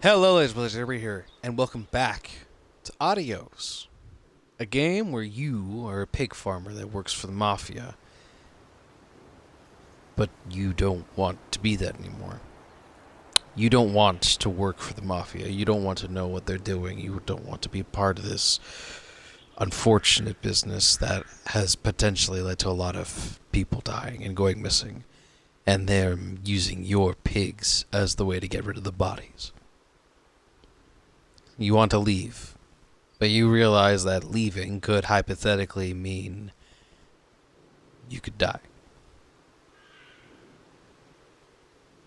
Hello, ladies and gentlemen, everybody here, and welcome back to Adios, a game where you are a pig farmer that works for the mafia, but you don't want to be that anymore. You don't want to work for the mafia. You don't want to know what they're doing. You don't want to be a part of this unfortunate business that has potentially led to a lot of people dying and going missing, and they're using your pigs as the way to get rid of the bodies. You want to leave, but you realize that leaving could hypothetically mean you could die.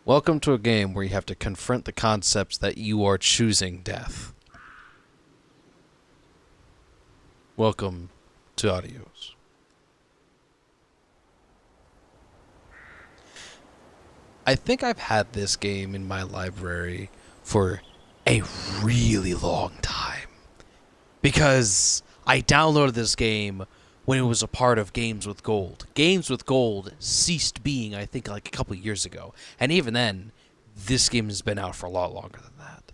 Welcome to a game where you have to confront the concepts that you are choosing death. Welcome to Adios. I think I've had this game in my library for a really long time, because I downloaded this game when it was a part of Games with Gold. Games with Gold ceased being, I think, like a couple of years ago, and even then, this game has been out for a lot longer than that.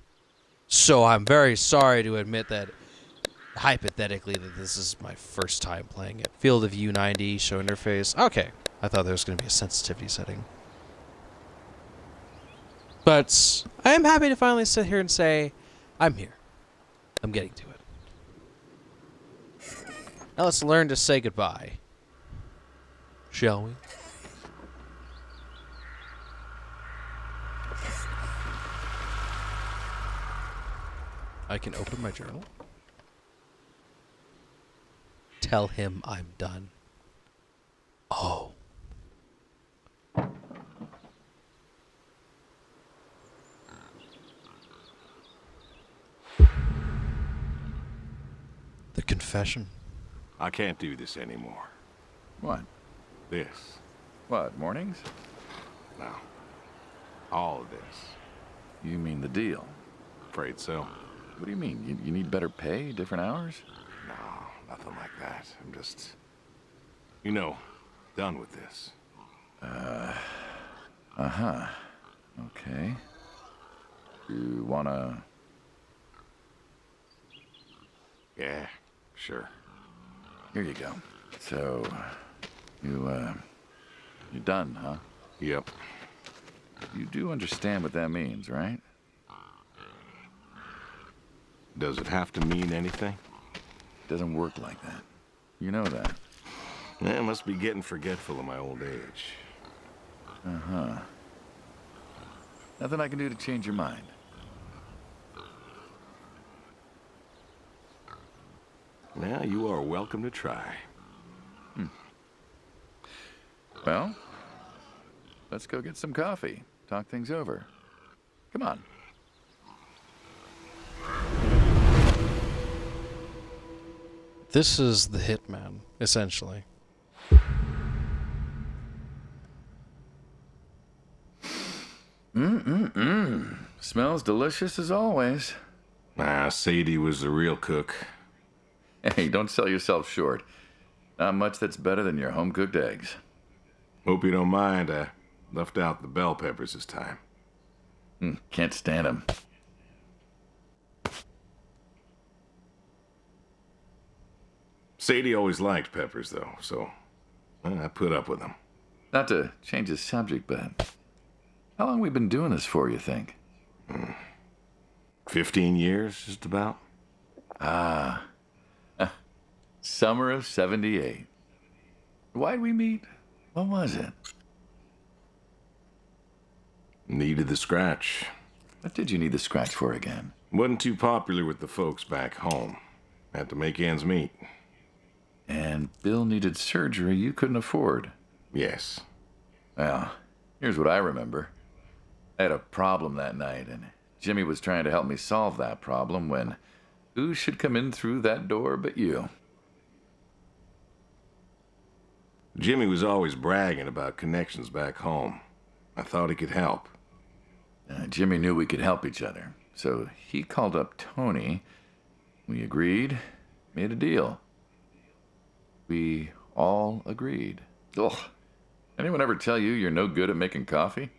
So I'm very sorry to admit that, hypothetically, that this is my first time playing it. Field of view 90, show interface. Okay, I thought there was going to be a sensitivity setting. But I am happy to finally sit here and say, I'm here. I'm getting to it. Now let's learn to say goodbye. Shall we? I can open my journal. Tell him I'm done. Oh. The confession. I can't do this anymore. What? This. What, mornings? No. All of this. You mean the deal? Afraid so. What do you mean? You need better pay, different hours? No, nothing like that. I'm just, done with this. Uh-huh. Okay. You wanna... Yeah, sure. Here you go. So, you're done, huh? Yep. You do understand what that means, right? Does it have to mean anything? It doesn't work like that. You know that. I must be getting forgetful in my old age. Uh-huh. Nothing I can do to change your mind. Now, you are welcome to try. Well, let's go get some coffee. Talk things over. Come on. This is the hitman, essentially. Smells delicious as always. Sadie was the real cook. Hey, don't sell yourself short. Not much that's better than your home-cooked eggs. Hope you don't mind, I left out the bell peppers this time. Can't stand them. Sadie always liked peppers, though, so I put up with them. Not to change the subject, but how long we been doing this for, you think? 15 years, just about. Summer of 78. Why'd we meet? What was it? Needed the scratch. What did you need the scratch for again? Wasn't too popular with the folks back home. Had to make ends meet. And Bill needed surgery you couldn't afford. Yes. Well, here's what I remember. I had a problem that night, and Jimmy was trying to help me solve that problem when who should come in through that door but you? Jimmy was always bragging about connections back home. I thought he could help. Jimmy knew we could help each other, so he called up Tony. We agreed, made a deal. We all agreed. Ugh. Anyone ever tell you you're no good at making coffee?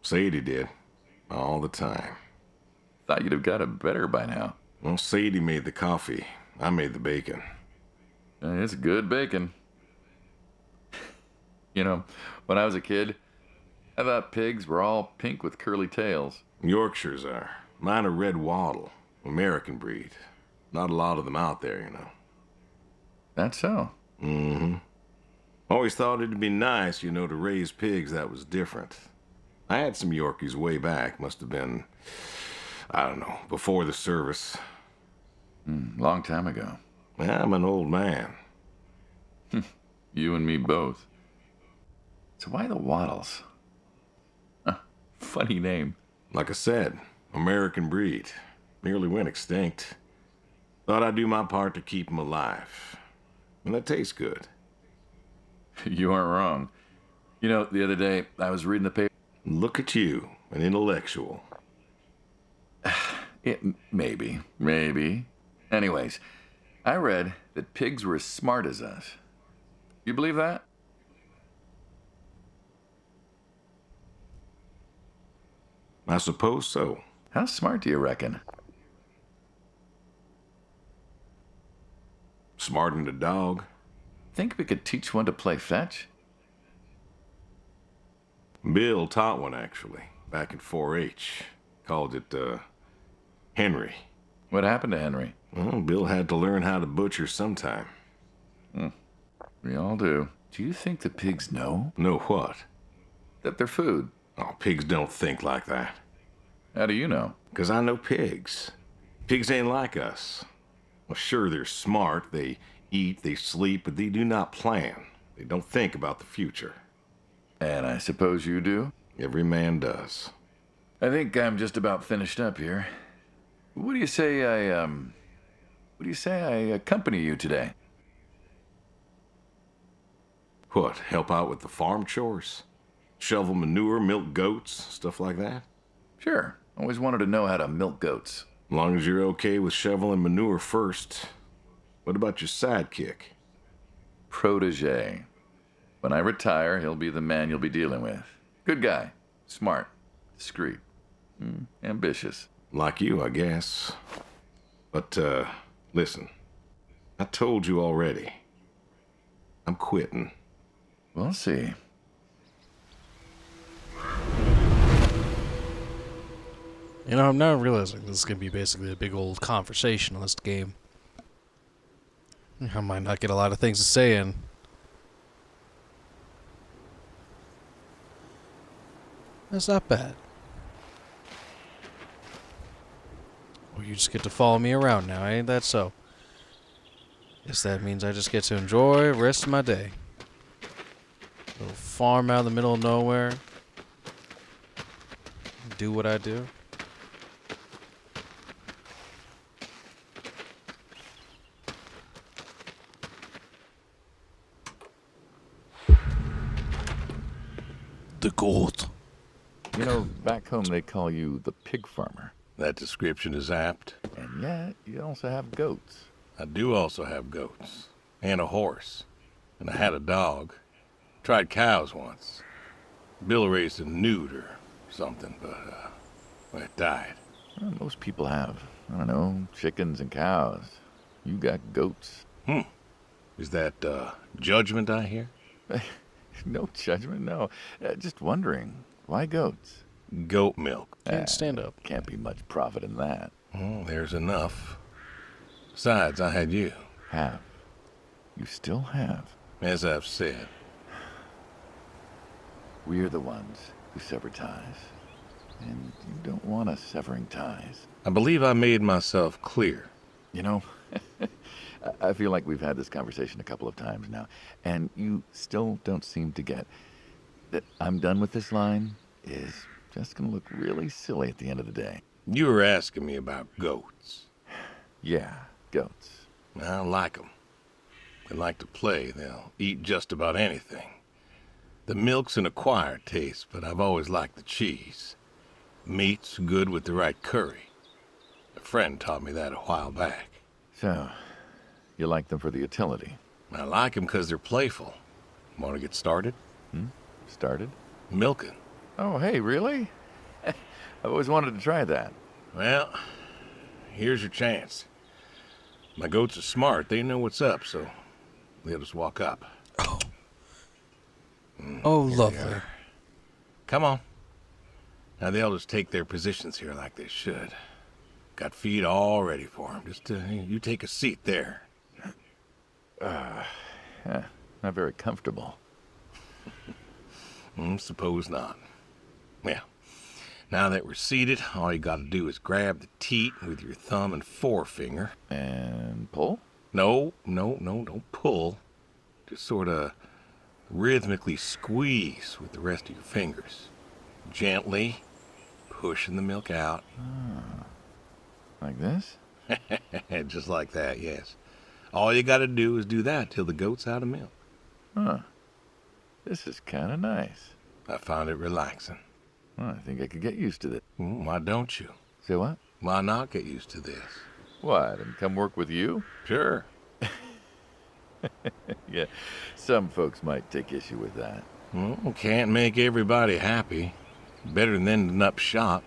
Sadie did. All the time. Thought you'd have got it better by now. Well, Sadie made the coffee. I made the bacon. It's good bacon. You know, when I was a kid, I thought pigs were all pink with curly tails. Yorkshires are. Mine are red wattle. American breed. Not a lot of them out there, you know. That's so. Mm-hmm. Always thought it'd be nice, you know, to raise pigs that was different. I had some Yorkies way back. Must have been, I don't know, before the service. Long time ago. Yeah, I'm an old man. You and me both. So why the Waddles? Funny name. Like I said, American breed. Nearly went extinct. Thought I'd do my part to keep them alive. And that tastes good. You aren't wrong. You know, the other day, I was reading the paper. Look at you, an intellectual. Maybe. Anyways, I read that pigs were as smart as us. You believe that? I suppose so. How smart do you reckon? Smarter than a dog. Think we could teach one to play fetch? Bill taught one, actually, back in 4-H. Called it, Henry. What happened to Henry? Well, Bill had to learn how to butcher sometime. We all do. Do you think the pigs know Know what? that they're food? Oh, pigs don't think like that. How do you know? 'Cause I know pigs. Pigs ain't like us. Well, sure, they're smart. They eat, they sleep, but they do not plan. They don't think about the future. And I suppose you do? Every man does. I think I'm just about finished up here. What do you say I accompany you today? What, help out with the farm chores? Shovel manure, milk goats, stuff like that? Sure. Always wanted to know how to milk goats. As long as you're okay with shoveling manure first. What about your sidekick? Protege. When I retire, he'll be the man you'll be dealing with. Good guy. Smart. Discreet. Ambitious. Like you, I guess. But, listen. I told you already. I'm quitting. We'll see. You know, I'm now realizing this is going to be basically a big old conversationalist game. I might not get a lot of things to say in. That's not bad. Well, you just get to follow me around now, ain't that so? Guess that means I just get to enjoy the rest of my day. Little farm out in the middle of nowhere. Do what I do. The goat. You know, back home they call you the pig farmer. That description is apt. And yet, you also have goats. I do also have goats. And a horse. And I had a dog. Tried cows once. Bill raised a newt or something, but, well, it died. Well, most people have, I don't know, chickens and cows. You got goats. Is that, judgment I hear? No judgment, no. Just wondering, why goats? Goat milk. Can't stand up. Can't be much profit in that. Well, there's enough. Besides, I had you. Have. You still have. As I've said. We're the ones who sever ties. And you don't want us severing ties. I believe I made myself clear. You know, I feel like we've had this conversation a couple of times now, and you still don't seem to get that I'm done with this line is just going to look really silly at the end of the day. You were asking me about goats. Yeah, goats. I like 'em. They like to play. They'll eat just about anything. The milk's an acquired taste, but I've always liked the cheese. Meat's good with the right curry. A friend taught me that a while back. So, you like them for the utility? I like 'em 'cause they're playful. Want to get started? Started? Milking. Oh, hey, really? I've always wanted to try that. Well, here's your chance. My goats are smart. They know what's up, so they'll just walk up. Oh, lovely. Come on. Now they'll just take their positions here like they should. Got feed all ready for them. Just you take a seat there. Not very comfortable. Suppose not. Well, now that we're seated, all you gotta do is grab the teat with your thumb and forefinger. And pull? No, don't pull. Just sort of rhythmically squeeze with the rest of your fingers. Gently pushing the milk out. Like this? Just like that, yes. All you gotta do is do that till the goat's out of milk. Huh. This is kind of nice. I found it relaxing. Well, I think I could get used to this. Why don't you? Say what? Why not get used to this? What, and come work with you? Sure. Yeah, some folks might take issue with that. Well, can't make everybody happy. Better than ending up shot.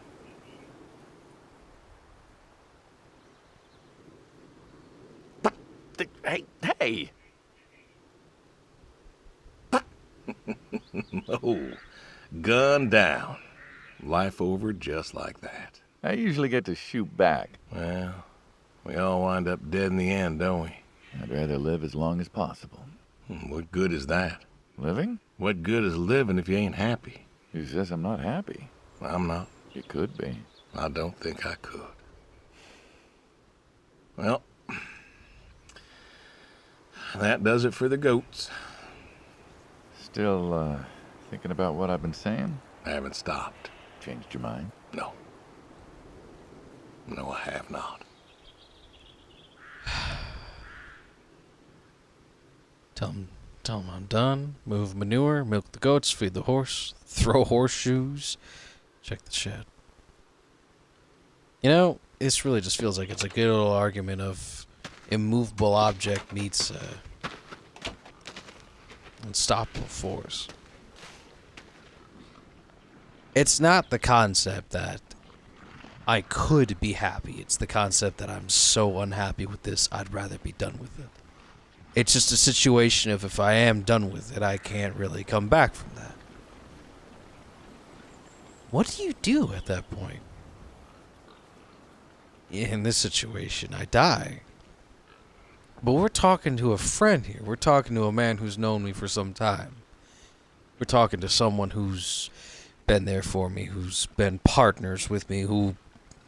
Hey! Oh, gun down. Life over just like that. I usually get to shoot back. Well, we all wind up dead in the end, don't we? I'd rather live as long as possible. What good is that? Living? What good is living if you ain't happy? Who says I'm not happy? I'm not. You could be. I don't think I could. Well, that does it for the goats. Still, thinking about what I've been saying? I haven't stopped. Changed your mind? No. No, I have not. Tell him I'm done. Move manure, milk the goats, feed the horse, throw horseshoes, check the shed. You know, this really just feels like it's a good old argument of immovable object meets unstoppable force. It's not the concept that I could be happy. It's the concept that I'm so unhappy with this, I'd rather be done with it. It's just a situation of if I am done with it, I can't really come back from that. What do you do at that point? In this situation, I die. But we're talking to a friend here. We're talking to a man who's known me for some time. We're talking to someone who's been there for me, who's been partners with me, who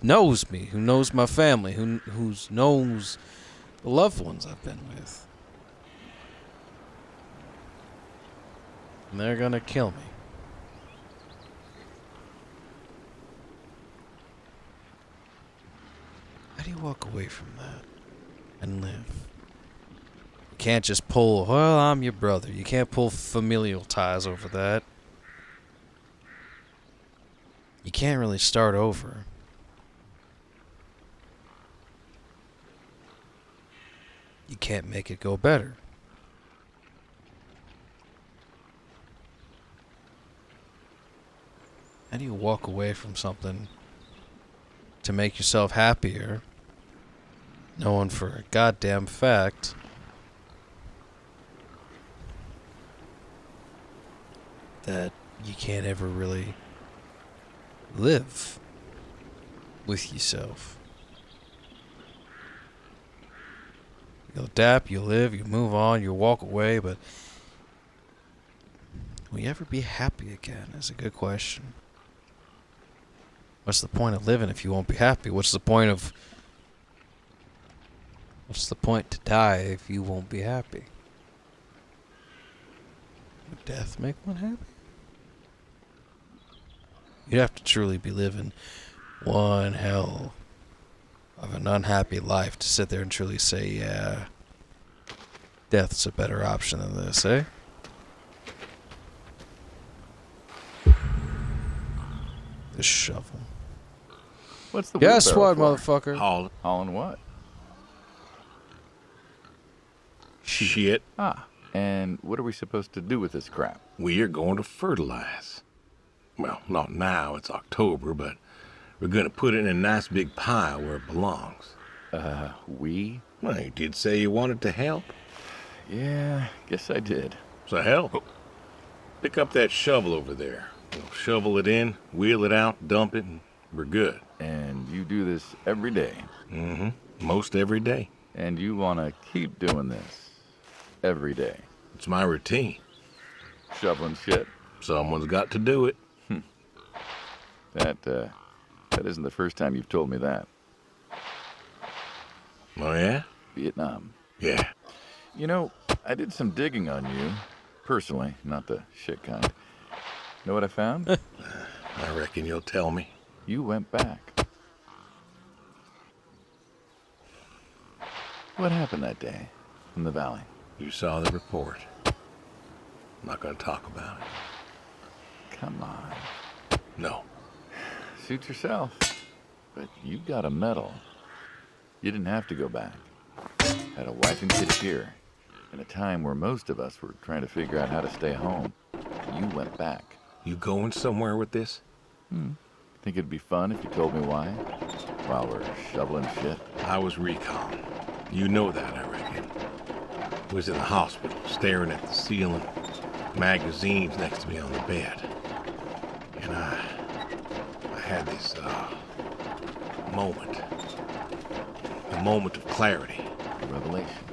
knows me, who knows my family, who knows the loved ones I've been with. And they're gonna kill me. How do you walk away from that and live? You can't just pull, well, I'm your brother. You can't pull familial ties over that. You can't really start over. You can't make it go better. How do you walk away from something to make yourself happier, knowing for a goddamn fact that you can't ever really live with yourself? You'll adapt, you live, you move on, you walk away, but will you ever be happy again is a good question. What's the point of living if you won't be happy? What's the point to die if you won't be happy? Would death make one happy? You'd have to truly be living one hell of an unhappy life to sit there and truly say, yeah, death's a better option than this, eh? The shovel. What's the Guess what, wheelbarrow motherfucker? Hauling what? Shit. Ah, and what are we supposed to do with this crap? We are going to fertilize. Well, not now, it's October, but we're gonna put it in a nice big pile where it belongs. We? Well, you did say you wanted to help. Yeah, guess I did. So help. Pick up that shovel over there. We'll shovel it in, wheel it out, dump it, and we're good. And you do this every day. Mm-hmm. Most every day. And you want to keep doing this every day. It's my routine. Shoveling shit. Someone's got to do it. That isn't the first time you've told me that. Oh, yeah? Vietnam. Yeah. You know, I did some digging on you. Personally, not the shit kind. Know what I found? I reckon you'll tell me. You went back. What happened that day in the valley? You saw the report. I'm not gonna talk about it. Come on. No. Suit yourself. But you got a medal. You didn't have to go back. Had a wife and kids here. In a time where most of us were trying to figure out how to stay home. You went back. You going somewhere with this? Think it'd be fun if you told me why? While we're shoveling shit? I was recon. You know that, I reckon. Was in the hospital, staring at the ceiling, magazines next to me on the bed. And I had this, moment. A moment of clarity. A revelation.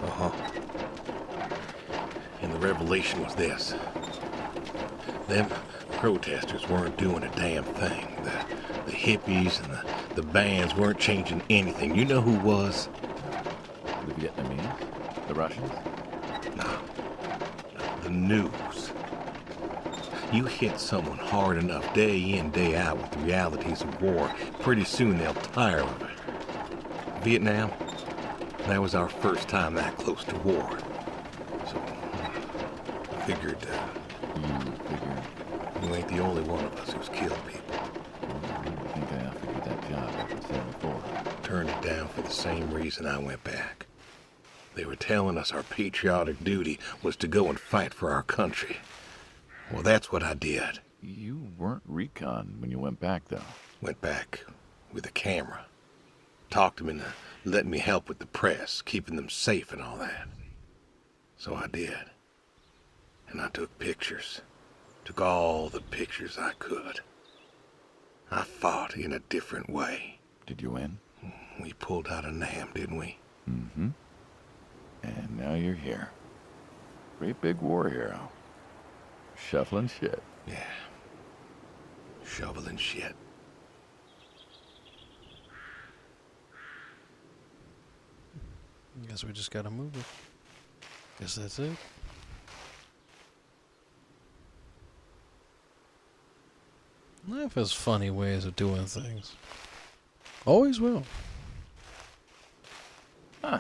Uh-huh. And the revelation was this. Them protesters weren't doing a damn thing. The hippies and the bands weren't changing anything. You know who was? The Vietnamese? The Russians? No. The news. You hit someone hard enough day in, day out with the realities of war, pretty soon they'll tire of it. Vietnam, that was our first time that close to war. So, I figured, you ain't the only one of us who's killed people. I think I offered you that job back in 74. Turned it down for the same reason I went back. They were telling us our patriotic duty was to go and fight for our country. Well, that's what I did. You weren't recon when you went back, though. Went back with a camera. Talked them into letting me help with the press, keeping them safe and all that. So I did. And I took pictures. Took all the pictures I could. I fought in a different way. Did you win? We pulled out a Nam, didn't we? Mm-hmm. And now you're here. Great big war hero. Shuffling shit. Yeah. Shoveling shit. Guess we just gotta move it. Guess that's it. Life has funny ways of doing things. Always will. Huh.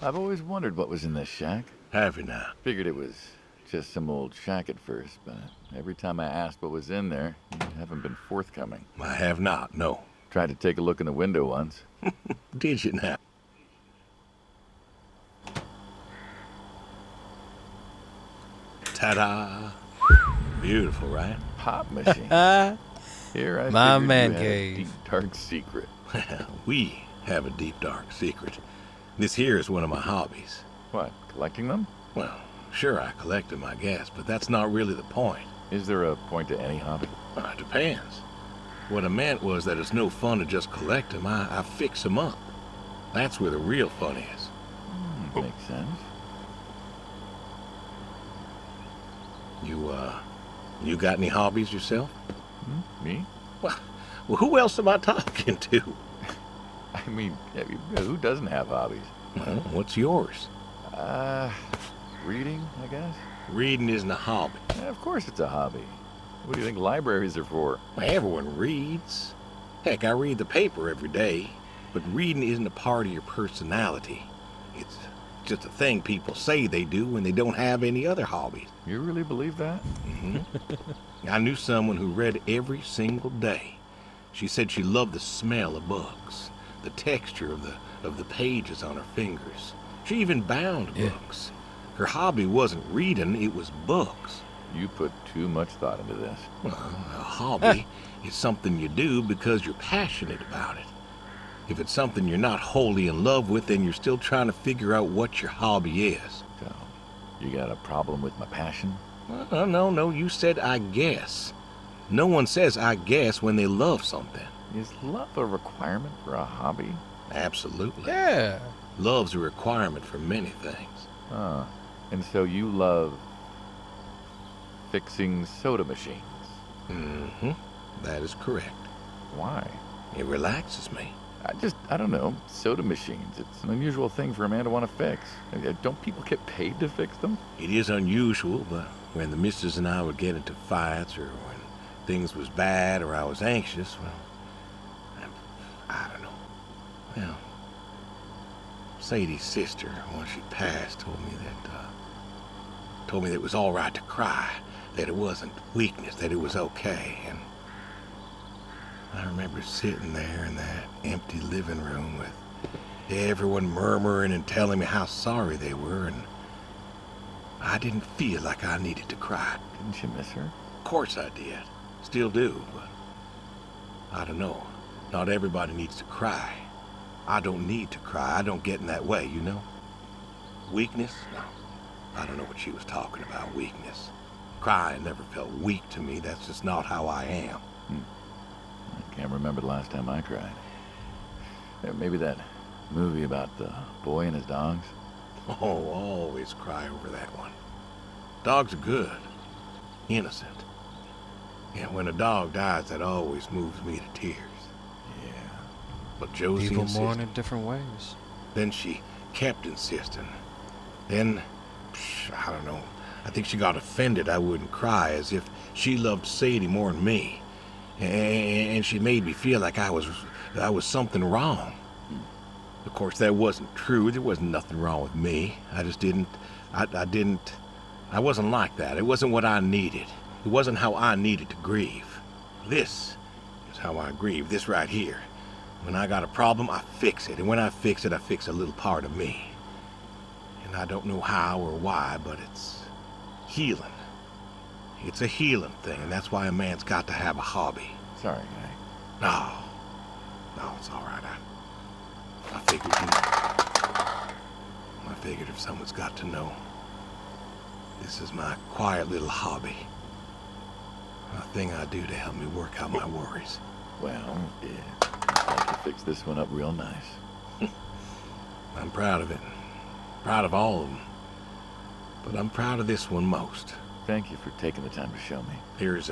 I've always wondered what was in this shack. Have you now? Figured it was just some old shack at first, but every time I asked what was in there, you haven't been forthcoming. I have not, no. Tried to take a look in the window once. Did you now? Ta-da! Beautiful, right? Pop machine. Here I My figured man you had a cave. deep, dark secret. We have a deep, dark secret. This here is one of my hobbies. What, collecting them? Well, sure, I collect them, I guess, but that's not really the point. Is there a point to any hobby? It depends. What I meant was that it's no fun to just collect them. I fix them up. That's where the real fun is. Makes sense. You got any hobbies yourself? Me? Well, who else am I talking to? I mean, who doesn't have hobbies? Well, what's yours? Reading, I guess? Reading isn't a hobby. Yeah, of course it's a hobby. What do you think libraries are for? Well, everyone reads. Heck, I read the paper every day, but reading isn't a part of your personality. It's just a thing people say they do when they don't have any other hobbies. You really believe that? I knew someone who read every single day. She said she loved the smell of books, the texture of the pages on her fingers. She even bound books. Her hobby wasn't reading, it was books. You put too much thought into this. Well, a hobby is something you do because you're passionate about it. If it's something you're not wholly in love with, then you're still trying to figure out what your hobby is. So, you got a problem with my passion? No, you said I guess. No one says I guess when they love something. Is love a requirement for a hobby? Absolutely. Yeah. Love's a requirement for many things. And so you love fixing soda machines? Mm-hmm. That is correct. Why? It relaxes me. I don't know, soda machines. It's an unusual thing for a man to want to fix. Don't people get paid to fix them? It is unusual, but when the missus and I would get into fights, or when things was bad, or I was anxious, well, I don't know. Well, Sadie's sister, once she passed, told me that it was all right to cry, that it wasn't weakness, that it was okay. And I remember sitting there in that empty living room with everyone murmuring and telling me how sorry they were, and I didn't feel like I needed to cry. Didn't you miss her? Of course I did. Still do, but I don't know. Not everybody needs to cry. I don't need to cry. I don't get in that way, you know? Weakness? No. I don't know what she was talking about, weakness. Crying never felt weak to me. That's just not how I am. I can't remember the last time I cried. Maybe that movie about the boy and his dogs? Oh, always cry over that one. Dogs are good. Innocent. Yeah, when a dog dies, that always moves me to tears. Yeah. But Josie People insisted. mourn in different ways. Then she kept insisting. Then, I don't know. I think she got offended I wouldn't cry, as if she loved Sadie more than me. And she made me feel like I was something wrong. Of course, that wasn't true. There wasn't nothing wrong with me. I just didn't. I wasn't like that. It wasn't what I needed. It wasn't how I needed to grieve. This is how I grieve. This right here. When I got a problem, I fix it. And when I fix it, I fix a little part of me. And I don't know how or why, but it's healing. It's a healing thing, and that's why a man's got to have a hobby. Sorry, guy. No, it's all right. I figured if someone's got to know, this is my quiet little hobby. A thing I do to help me work out my worries. Well, yeah. Looks like you fixed this one up real nice. I'm proud of it. Proud of all of them. But I'm proud of this one most. Thank you for taking the time to show me. There's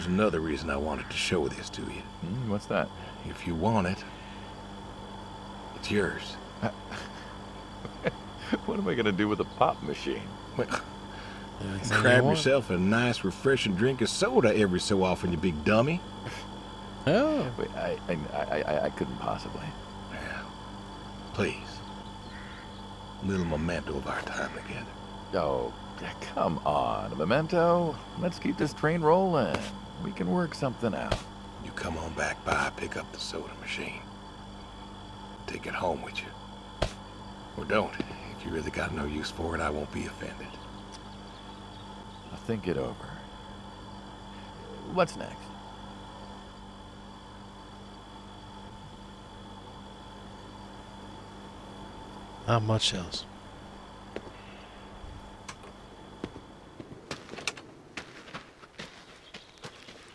another reason I wanted to show this to you. What's that? If you want it, it's yours. What am I gonna do with a pop machine? Well, Anything you grab want. yourself a nice, refreshing drink of soda every so often, you big dummy. Oh. Wait, I couldn't possibly. Yeah. Please. A little memento of our time together. Oh, come on, a memento. Let's keep this train rolling. We can work something out. You come on back by, pick up the soda machine. Take it home with you. Or don't. If you really got no use for it, I won't be offended. I'll think it over. What's next? Not much else.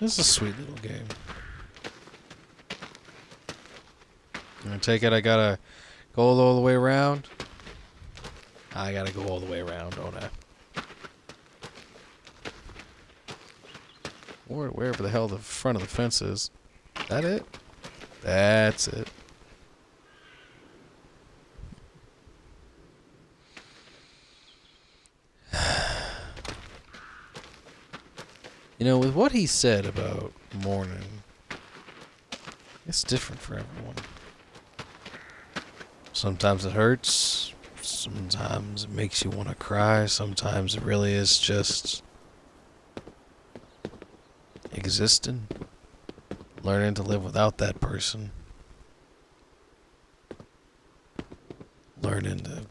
This is a sweet little game. I take it I gotta go all the way around? I gotta go all the way around, don't I? Or wherever the hell the front of the fence is. That it? That's it. You know, with what he said about mourning, it's different for everyone. Sometimes it hurts. Sometimes it makes you want to cry. Sometimes it really is just existing. Learning to live without that person. Learning to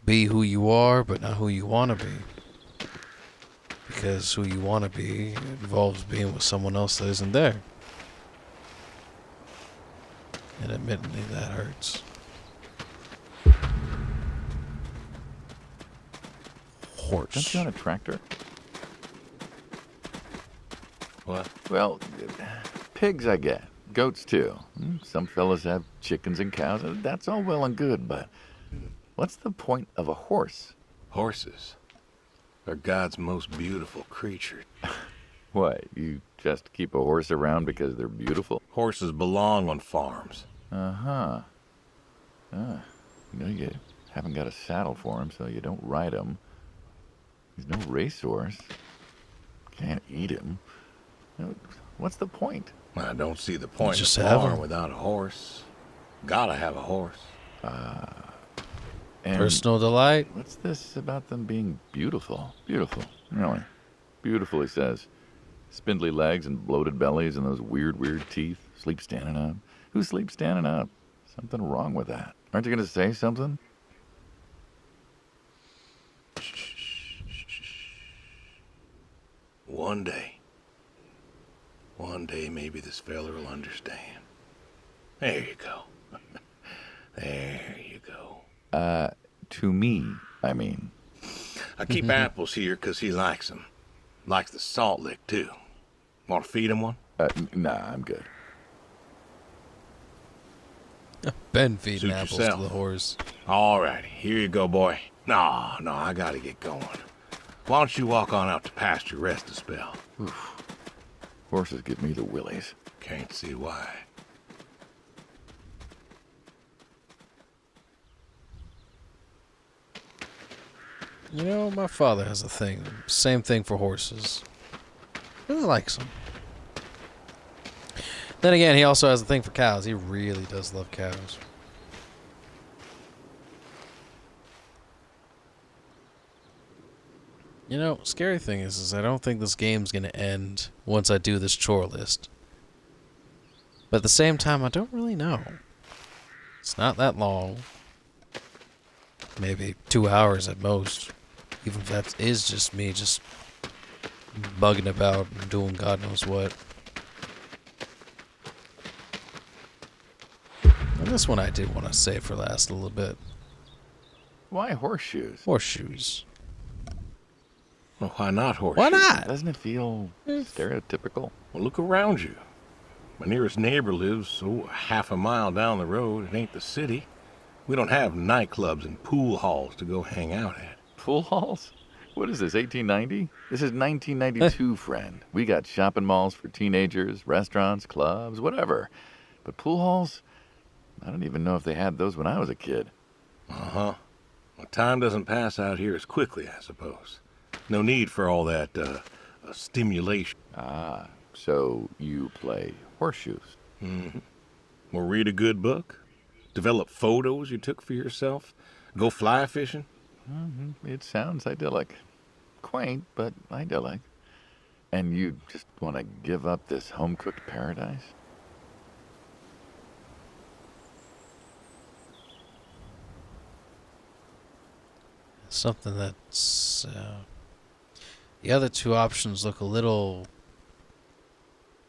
be who you are, but not who you want to be. Because who you want to be involves being with someone else that isn't there. And admittedly, that hurts. Horse. Don't you own a tractor? What? Well, pigs I get. Goats too. Some fellas have chickens and cows. That's all well and good, but what's the point of a horse? Horses are God's most beautiful creature. What, you just keep a horse around because they're beautiful? Horses belong on farms. Uh-huh. You haven't got a saddle for him, so you don't ride him. He's no racehorse. Can't eat him. What's the point? I don't see the point Just of a have farm 'em. without a horse. Gotta have a horse. And Personal delight. what's this about them being beautiful? Beautiful. Really. Beautiful, he says. Spindly legs and bloated bellies and those weird teeth. Sleep standing up. Who sleeps standing up? Something wrong with that. Aren't you going to say something? One day maybe this feller will understand. There you go. There you go. To me, I mean. I keep apples here 'cause he likes them. Likes the salt lick, too. Want to feed him one? Nah, I'm good. Ben feeding Suit apples yourself. to the horse. All righty, here you go, boy. No, I gotta get going. Why don't you walk on out to pasture, rest a spell? Horses give me the willies. Can't see why. You know, my father has a thing. Same thing for horses. Really likes them. Then again, he also has a thing for cows. He really does love cows. You know, scary thing is I don't think this game's gonna end once I do this chore list. But at the same time, I don't really know. It's not that long. Maybe 2 hours at most. Even if that is just me just bugging about and doing God knows what. And this one I did want to save for last a little bit. Why horseshoes? Horseshoes. Well, why not horses? Why not? Doesn't it feel stereotypical? Well, look around you. My nearest neighbor lives, half a mile down the road. It ain't the city. We don't have nightclubs and pool halls to go hang out at. Pool halls? What is this, 1890? This is 1992, friend. We got shopping malls for teenagers, restaurants, clubs, whatever. But pool halls? I don't even know if they had those when I was a kid. Uh-huh. Well, time doesn't pass out here as quickly, I suppose. No need for all that, stimulation. Ah, so you play horseshoes. Mm-hmm. Or read a good book? Develop photos you took for yourself? Go fly fishing? It sounds idyllic. Quaint, but idyllic. And you just want to give up this home-cooked paradise? Something that's... the other two options look a little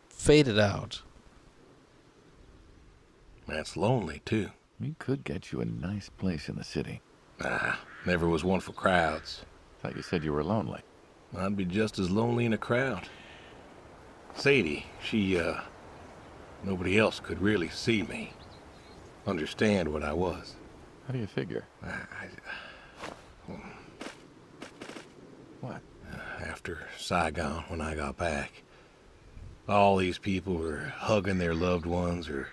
faded out. That's lonely, too. We could get you a nice place in the city. Never was one for crowds. Thought you said you were lonely. I'd be just as lonely in a crowd. Sadie, nobody else could really see me, understand what I was. How do you figure? What? After Saigon, when I got back, all these people were hugging their loved ones or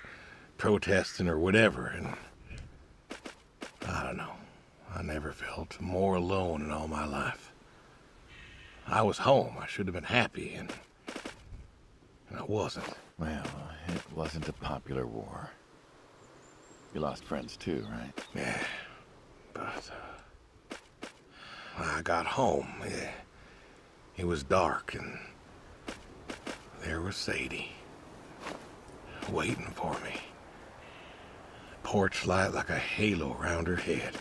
protesting or whatever, and I don't know. I never felt more alone in all my life. I was home. I should have been happy, and I wasn't. Well, it wasn't a popular war. You lost friends too, right? Yeah, but I got home. It was dark, and there was Sadie waiting for me. Porch light like a halo around her head.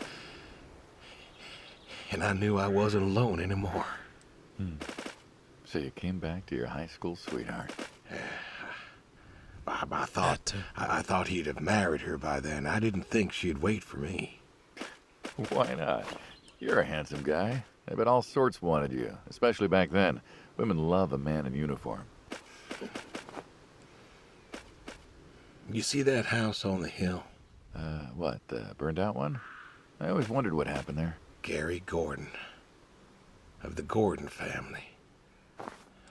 and I knew I wasn't alone anymore. So you came back to your high school sweetheart. I thought That, I thought he'd have married her by then. I didn't think she'd wait for me. Why not? You're a handsome guy. I bet all sorts wanted you, especially back then. Women love a man in uniform. You see that house on the hill? What, the burned out one? I always wondered what happened there. Gary Gordon, of the Gordon family.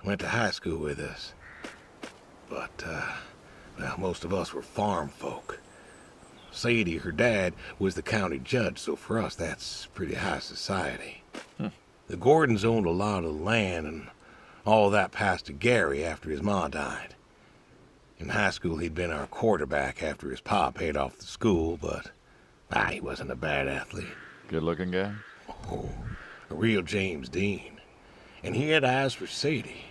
Went to high school with us. But, well, most of us were farm folk. Sadie, her dad, was the county judge, so for us that's pretty high society. The Gordons owned a lot of land, and all that passed to Gary after his ma died. In high school, he'd been our quarterback after his pa paid off the school, but he wasn't a bad athlete. Good-looking guy? Oh, a real James Dean. And he had eyes for Sadie.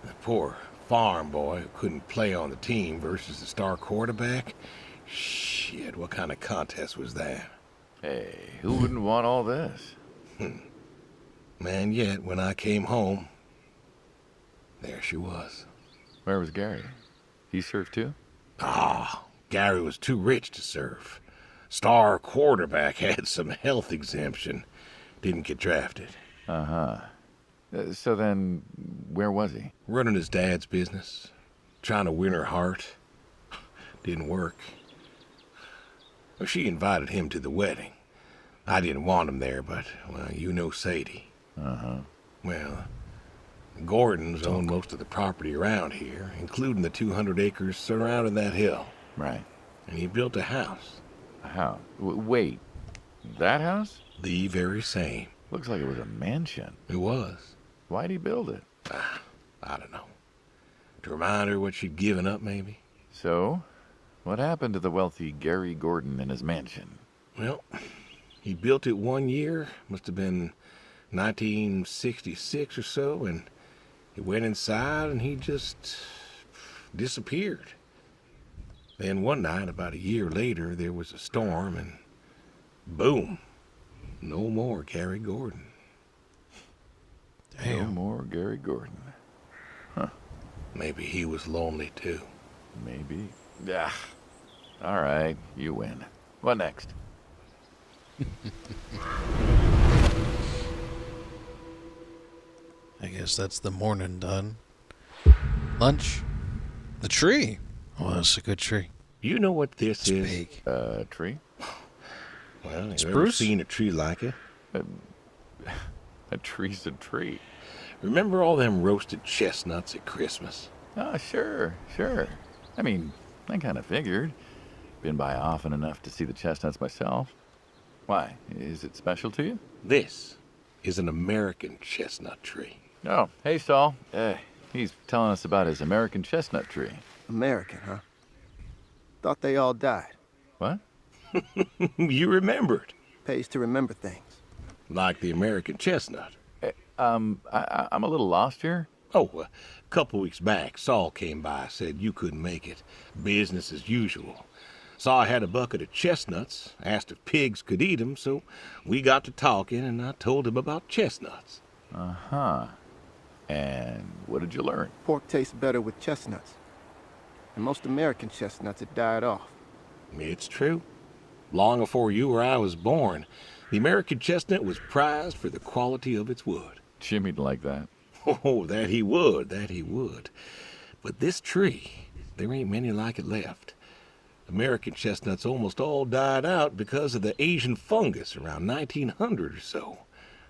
The poor farm boy who couldn't play on the team versus the star quarterback. Shit, what kind of contest was that? Hey, who wouldn't want all this? Man, yet when I came home, there she was. Where was Gary? He served too? Gary was too rich to serve. Star quarterback had some health exemption. Didn't get drafted. Uh-huh. So then, where was he? Running his dad's business. Trying to win her heart. Didn't work. Well, she invited him to the wedding. I didn't want him there, but, well, you know Sadie. Uh-huh. Well, the Gordons own most of the property around here, including the 200 acres surrounding that hill. Right. And he built a house. A house? Wait, that house? The very same. Looks like it was a mansion. It was. Why'd he build it? I don't know. To remind her what she'd given up, maybe? So, what happened to the wealthy Gary Gordon and his mansion? Well, he built it one year, must have been 1966 or so, and he went inside and he just disappeared. Then one night, about a year later, there was a storm and boom, no more Gary Gordon. No more Gary Gordon. Maybe he was lonely too. Maybe. Yeah. All right, you win. What next? I guess that's the morning done. Lunch. The tree. Oh, that's a good tree. You know what this It's is? big. Tree? Well, you ever Spruce? seen a tree like it? A tree's a tree. Remember all them roasted chestnuts at Christmas? Oh, sure. I mean, I kind of figured. Been by often enough to see the chestnuts myself. Why? Is it special to you? This is an American chestnut tree. Oh, hey, Saul. He's telling us about his American chestnut tree. American, huh? Thought they all died. What? You remembered. Pays to remember things. Like the American chestnut. I'm a little lost here. Oh, a couple weeks back, Saul came by, said you couldn't make it. Business as usual. Saw I had a bucket of chestnuts, asked if pigs could eat 'em, so we got to talking, and I told him about chestnuts. Uh-huh. And what did you learn? Pork tastes better with chestnuts. And most American chestnuts had died off. It's true. Long before you or I was born, the American chestnut was prized for the quality of its wood. Jimmy'd like that. Oh, that he would. But this tree, there ain't many like it left. American chestnuts almost all died out because of the Asian fungus around 1900 or so.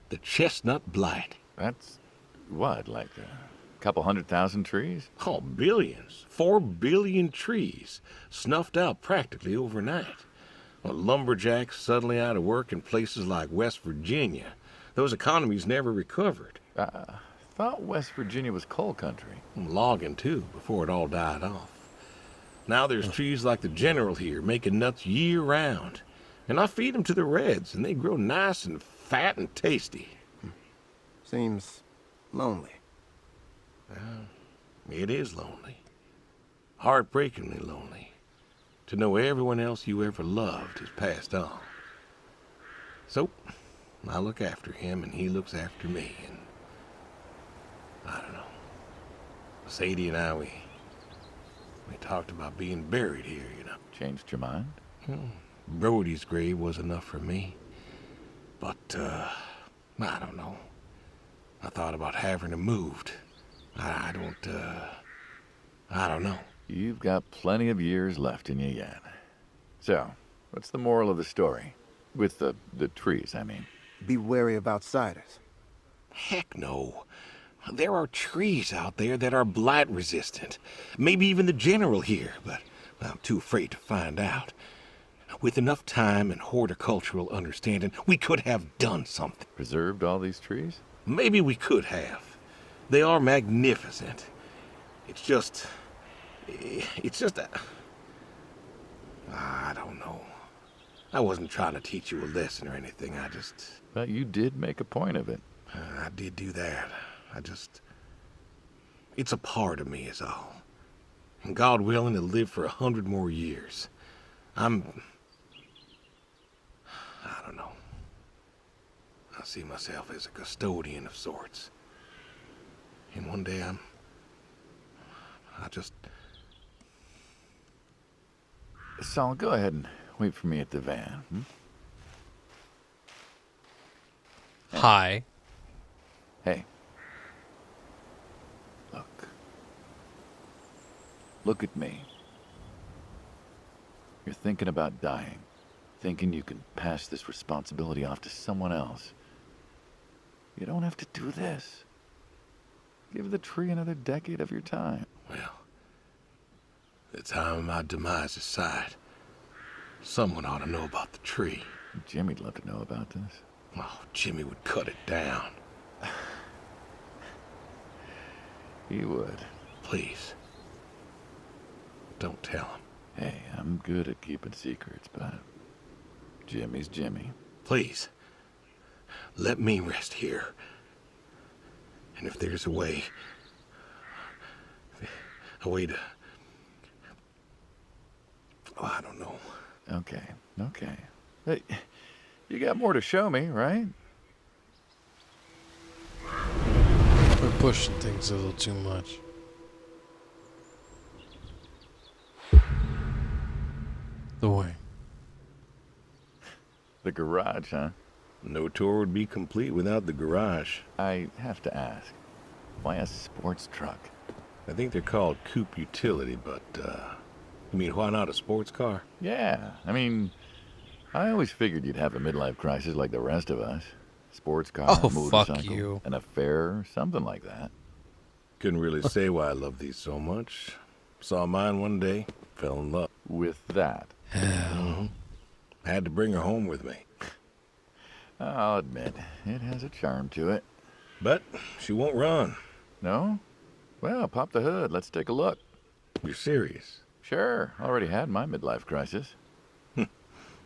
The chestnut blight. That's, what, like a couple 100,000 trees? Oh, billions. 4 billion trees snuffed out practically overnight. Well, lumberjacks suddenly out of work in places like West Virginia. Those economies never recovered. Thought West Virginia was coal country. Logging, too, before it all died off. Now there's trees like the General here making nuts year-round. And I feed them to the reds, and they grow nice and fat and tasty. Seems lonely. It is lonely. Heartbreakingly lonely. To know everyone else you ever loved has passed on. So, I look after him and he looks after me, and I don't know. Sadie and I, we talked about being buried here, you know. Changed your mind? Brody's grave was enough for me. But, I don't know. I thought about having him moved. I don't know. You've got plenty of years left in you yet. So, what's the moral of the story? With the trees, I mean. Be wary of outsiders. Heck no. There are trees out there that are blight resistant. Maybe even the general here, but I'm too afraid to find out. With enough time and horticultural understanding, we could have done something. Preserved all these trees? Maybe we could have. They are magnificent. It's just I don't know. I wasn't trying to teach you a lesson or anything. But you did make a point of it. I did do that. It's a part of me is all. And God willing to live for 100 more years. I don't know. I see myself as a custodian of sorts. And one day Saul, go ahead and wait for me at the van. Hi. Hey. Look at me. You're thinking about dying. Thinking you can pass this responsibility off to someone else. You don't have to do this. Give the tree another decade of your time. Well, the time of my demise aside, someone ought to know about the tree. Jimmy'd love to know about this. Oh, Jimmy would cut it down. He would. Please. Don't tell him. Hey, I'm good at keeping secrets, but Jimmy's Jimmy. Please. Let me rest here. And if there's a way to... Oh, I don't know. Okay. Hey, you got more to show me, right? We're pushing things a little too much. The way. The garage, huh? No tour would be complete without the garage. I have to ask, why a sports truck? I think they're called coupe utility, but, you mean why not a sports car? Yeah, I mean, I always figured you'd have a midlife crisis like the rest of us. Sports car, Oh, motorcycle, fuck you. an affair, something like that. Couldn't really say why I love these so much. Saw mine one day, fell in love. With that, I had to bring her home with me. I'll admit, it has a charm to it. But she won't run. No? Well, pop the hood. Let's take a look. You're serious? Sure, already had my midlife crisis.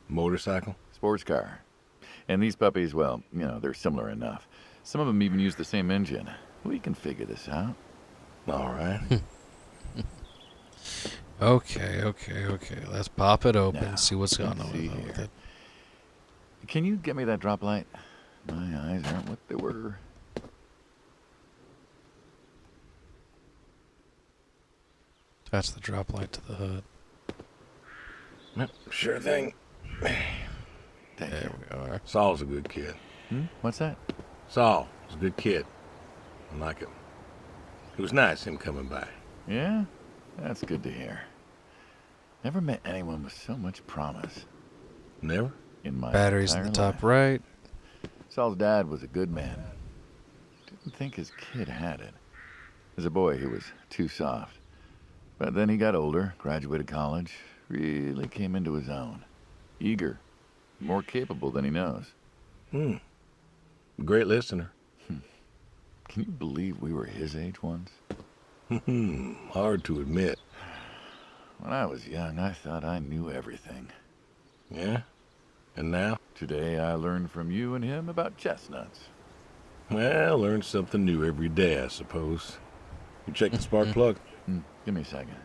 Motorcycle? Sports car. And these puppies, well, you know, they're similar enough. Some of them even use the same engine. We can figure this out. All right. Okay. Let's pop it open Now, and see what's going let's on see with here. it. Can you get me that drop light? My eyes aren't what they were. That's the drop light to the hood. Sure thing. Thank There you. we are. Saul's a good kid. What's that? Saul was a good kid. I like him. It was nice him coming by. Yeah? That's good to hear. Never met anyone with so much promise Never? in my Batteries in the entire top life. right. Saul's dad was a good man. Didn't think his kid had it. As a boy, he was too soft. But then he got older, graduated college, really came into his own. Eager, more capable than he knows. Great listener. Can you believe we were his age once? Hard to admit. When I was young, I thought I knew everything. Yeah? And now? Today, I learned from you and him about chestnuts. Well, learn something new every day, I suppose. You check the spark plug? Give me a second.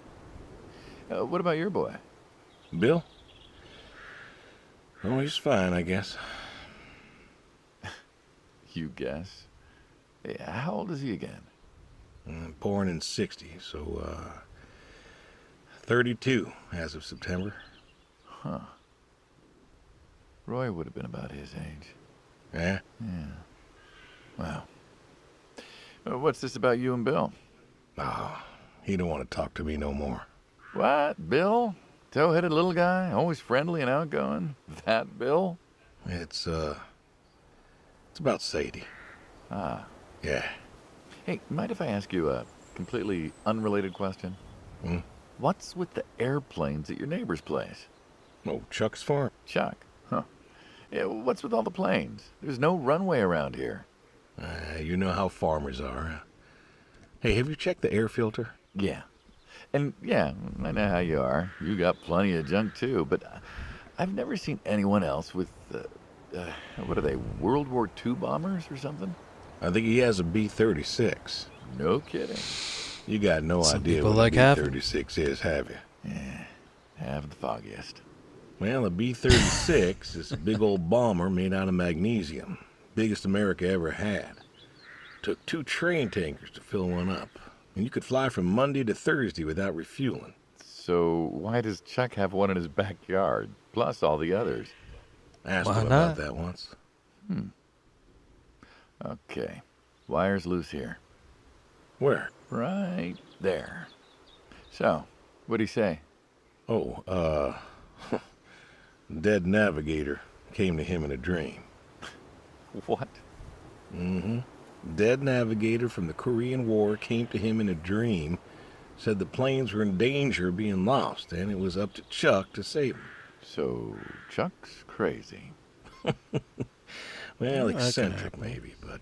What about your boy? Bill? Oh, he's fine, I guess. You guess. Yeah, how old is he again? Born in 60, so, 32 as of September. Huh. Roy would have been about his age. Yeah? Yeah. Wow. What's this about you and Bill? Oh, he don't want to talk to me no more. What? Bill? Tow-headed little guy? Always friendly and outgoing? That Bill? It's about Sadie. Ah. Yeah. Hey, mind if I ask you a completely unrelated question? Hmm? What's with the airplanes at your neighbor's place? Oh, Chuck's farm. Chuck? Huh. Yeah, what's with all the planes? There's no runway around here. You know how farmers are. Hey, have you checked the air filter? Yeah. And yeah, I know how you are. You got plenty of junk too, but I've never seen anyone else with, what are they, World War II bombers or something? I think he has a B-36. No kidding. You got no Some idea people what like a having. B-36 is, have you? Yeah, have the foggiest. Well, a B-36 is a big old bomber made out of magnesium. Biggest America ever had. Took 2 train tankers to fill one up. And you could fly from Monday to Thursday without refueling. So why does Chuck have one in his backyard, plus all the others? Asked Why him not? about that once. Okay, wire's loose here. Where? Right there. So, what'd he say? Oh, dead navigator came to him in a dream. What? Mm-hmm. Dead navigator from the Korean War came to him in a dream, said the planes were in danger of being lost, and it was up to Chuck to save them. So, Chuck's crazy. Well, that can eccentric happen. maybe, but,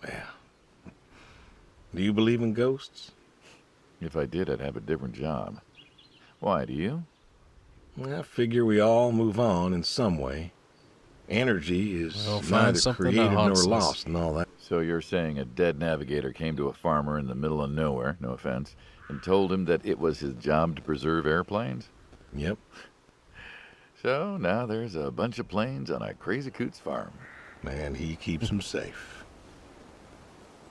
well. Do you believe in ghosts? If I did, I'd have a different job. Why, do you? Well, I figure we all move on in some way. Energy is We'll find neither something that created nor haunts us. lost and all that. So you're saying a dead navigator came to a farmer in the middle of nowhere, no offense, and told him that it was his job to preserve airplanes? Yep. So now there's a bunch of planes on a crazy coot's farm. Man, he keeps them safe.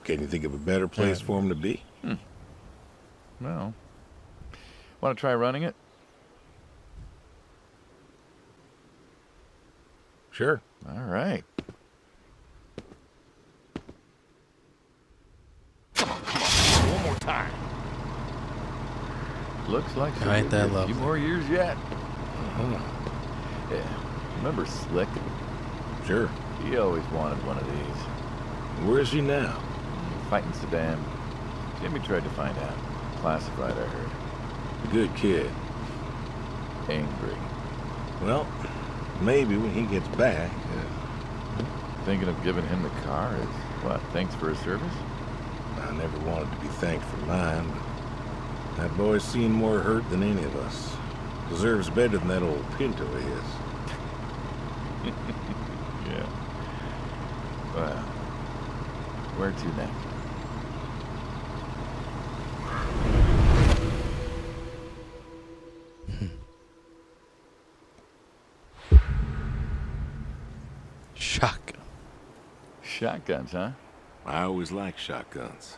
Can you think of a better place for him to be? Well, want to try running it? Sure. All right. One more time. Looks like All right, that a few lovely. more years yet. Uh-huh. Yeah. Remember Slick? Sure. He always wanted one of these. Where is he now? Fighting Saddam. Jimmy tried to find out. Classified, I heard. Good kid. Angry. Well, maybe when he gets back. Thinking of giving him the car is, what, thanks for his service? I never wanted to be thanked for mine, but that boy's seen more hurt than any of us. Deserves better than that old Pinto of his. Yeah. Well, where to next? Shotgun. Shotguns, huh? I always liked shotguns.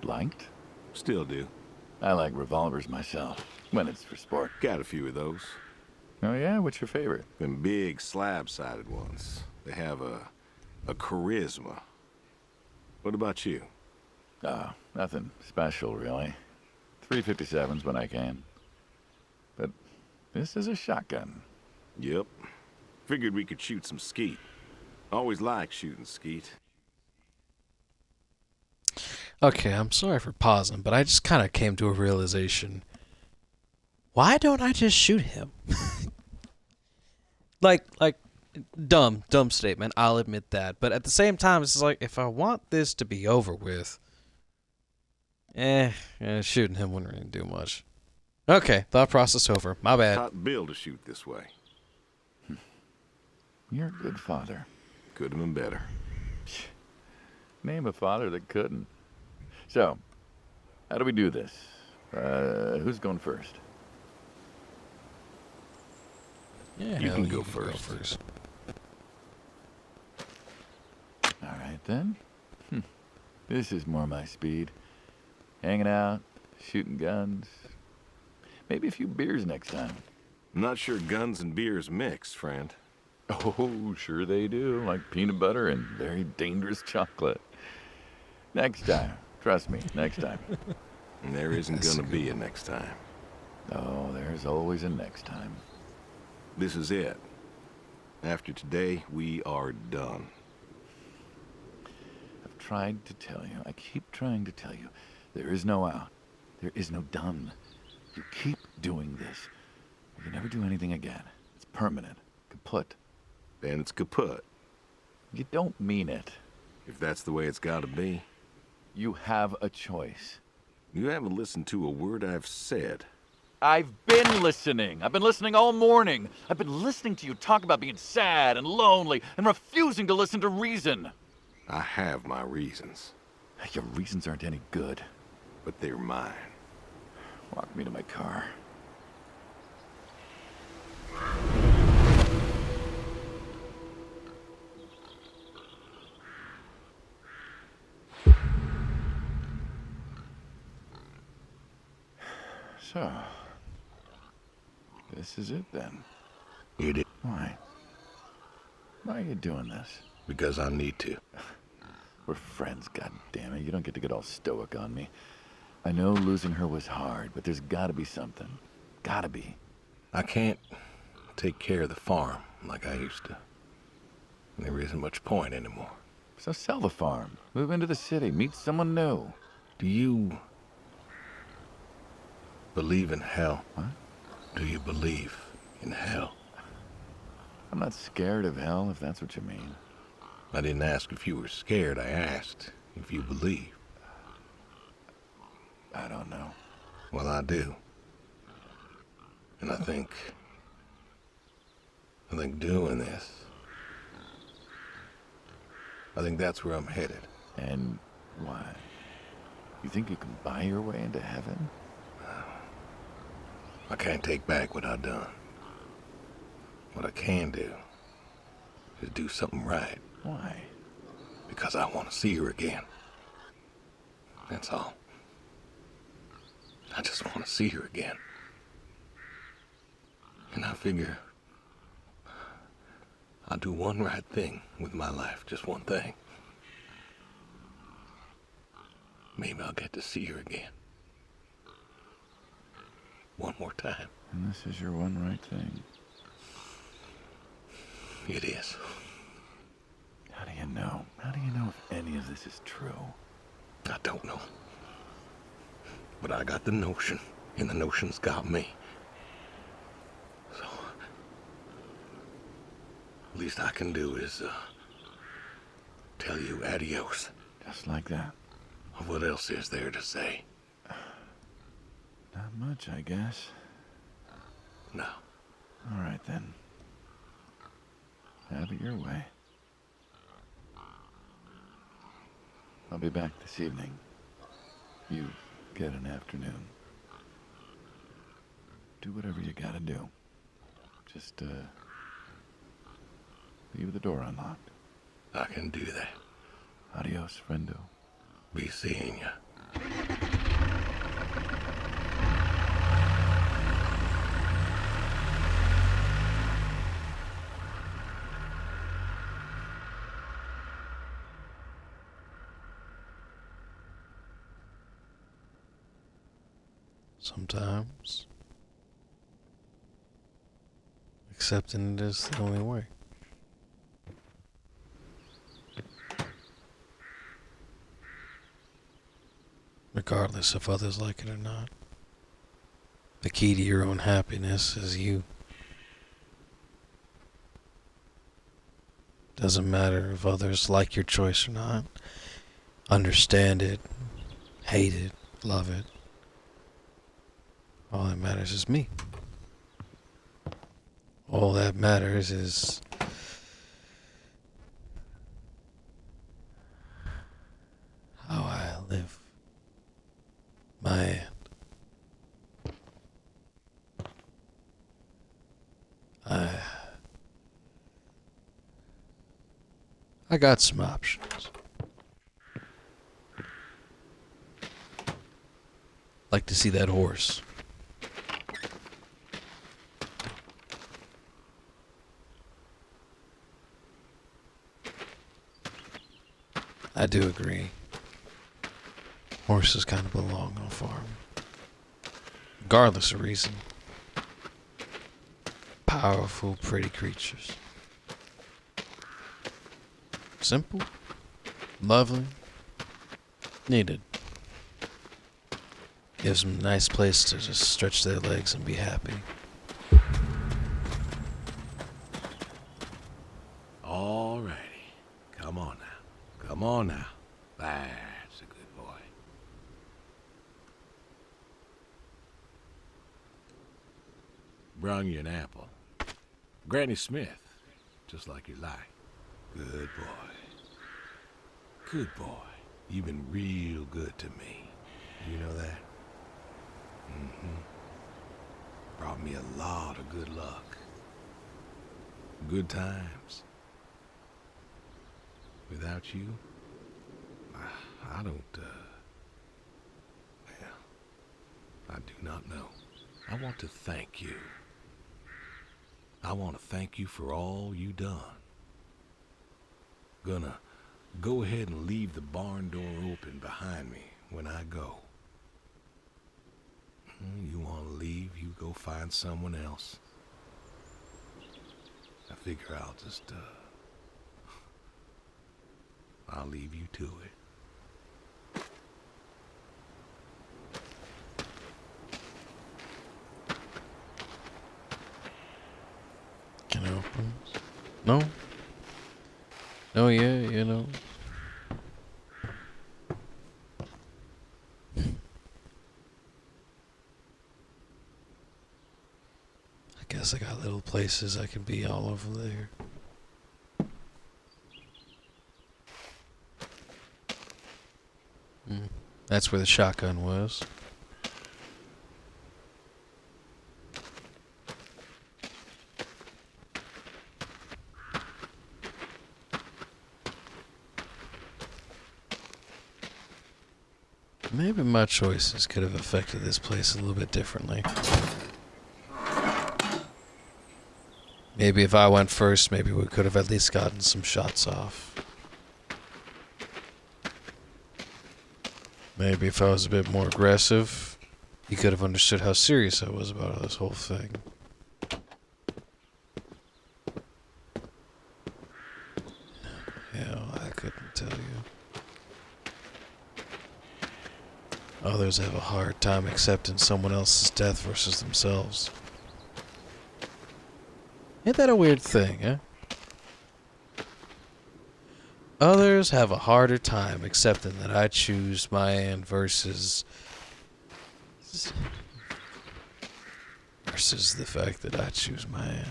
Liked? Still do. I like revolvers myself, when it's for sport. Got a few of those. Oh yeah? What's your favorite? Them big slab-sided ones. They have a charisma. What about you? Oh, nothing special, really. 357s when I can. But this is a shotgun. Yep. Figured we could shoot some skeet. Always liked shooting skeet. Okay, I'm sorry for pausing, but I just kind of came to a realization. Why don't I just shoot him? like, dumb statement. I'll admit that. But at the same time, it's like, if I want this to be over with, shooting him wouldn't really do much. Okay, thought process over. My bad. Taught Bill to shoot this way. You're a good father. Could have been better. Name a father that couldn't. So, how do we do this? Who's going first? Yeah, You hell, can go first. then. This is more my speed. Hanging out, shooting guns. Maybe a few beers next time. I'm not sure guns and beers mix, friend. Oh, sure they do. Like peanut butter and very dangerous chocolate. Next time. Trust me, next time. And there isn't gonna be a next time. Oh, there's always a next time. This is it. After today, we are done. I've tried to tell you. I keep trying to tell you. There is no out. There is no done. You keep doing this. You can never do anything again. It's permanent. Kaput. Then it's kaput. You don't mean it. If that's the way it's gotta be. You have a choice. You haven't listened to a word I've said. I've been listening. I've been listening all morning. I've been listening to you talk about being sad and lonely and refusing to listen to reason. I have my reasons, Your reasons aren't any good. but they're mine. Walk me to my car. So, this is it then. You did Why? Why are you doing this? because I need to. We're friends, goddammit. You don't get to get all stoic on me. I know losing her was hard, but there's gotta be something. Gotta be. I can't take care of the farm like I used to. There isn't much point anymore. So sell the farm. Move into the city. Meet someone new. Do you believe in hell? What? Do you believe in hell? I'm not scared of hell, if that's what you mean. I didn't ask if you were scared. I asked if you believe. I don't know. Well, I do. And I think doing this, I think that's where I'm headed. And why? You think you can buy your way into heaven? I can't take back what I've done. What I can do is do something right, Why? because I want to see her again. That's all. I just want to see her again. And I figure I'll do one right thing with my life, just one thing. Maybe I'll get to see her again. One more time. And this is your one right thing. It is. How do you know? How do you know if any of this is true? I don't know. But I got the notion, and the notion's got me. So, least I can do is, tell you adios. Just like that. What else is there to say? Not much, I guess. No. All right, then. Have it your way. I'll be back this evening. You get an afternoon. Do whatever you gotta do. Just, leave the door unlocked. I can do that. Adios, friendo. Be seeing ya. Sometimes accepting it is the only way. Regardless if others like it or not. The key to your own happiness is you. Doesn't matter if others like your choice or not, understand it, hate it, love it. All that matters is me. All that matters is how I live my end. I got some options. Like to see that horse. I do agree. Horses kind of belong on a farm. Regardless of reason. Powerful, pretty creatures. Simple. Lovely. Needed. Gives them a nice place to just stretch their legs and be happy. All righty. Come on now. Come on now. That's a good boy. Brung you an apple. Granny Smith, just like you like. Good boy. Good boy. You've been real good to me. You know that? Mm-hmm. Brought me a lot of good luck. Good times. Without you, I don't, well, I do not know. I want to thank you. I want to thank you for all you done. Gonna go ahead and leave the barn door open behind me when I go. You want to leave, you go find someone else. I figure I'll just, I'll leave you to it. Can I open this? No? Oh yeah, you know. I guess I got little places I can be all over there. That's where the shotgun was. Maybe my choices could have affected this place a little bit differently. Maybe if I went first, maybe we could have at least gotten some shots off. Maybe if I was a bit more aggressive, he could have understood how serious I was about this whole thing. Yeah, I couldn't tell you. Others have a hard time accepting someone else's death versus themselves. Ain't that a weird thing, huh? Others have a harder time accepting that I choose my end versus the fact that I choose my end.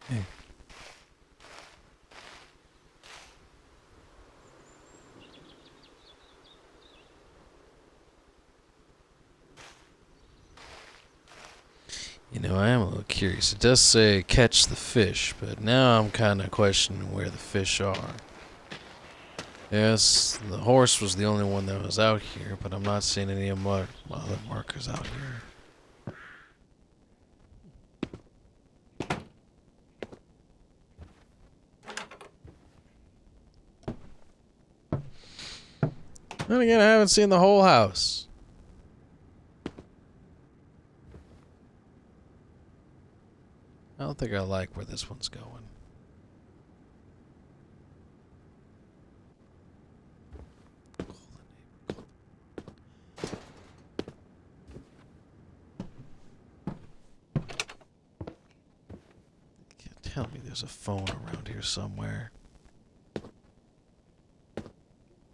Hey. You know, I am a little curious. It does say catch the fish, but now I'm kind of questioning where the fish are. Yes, the horse was the only one that was out here, but I'm not seeing any of my other markers out here. Then again, I haven't seen the whole house. I don't think I like where this one's going. Can't tell me there's a phone around here somewhere.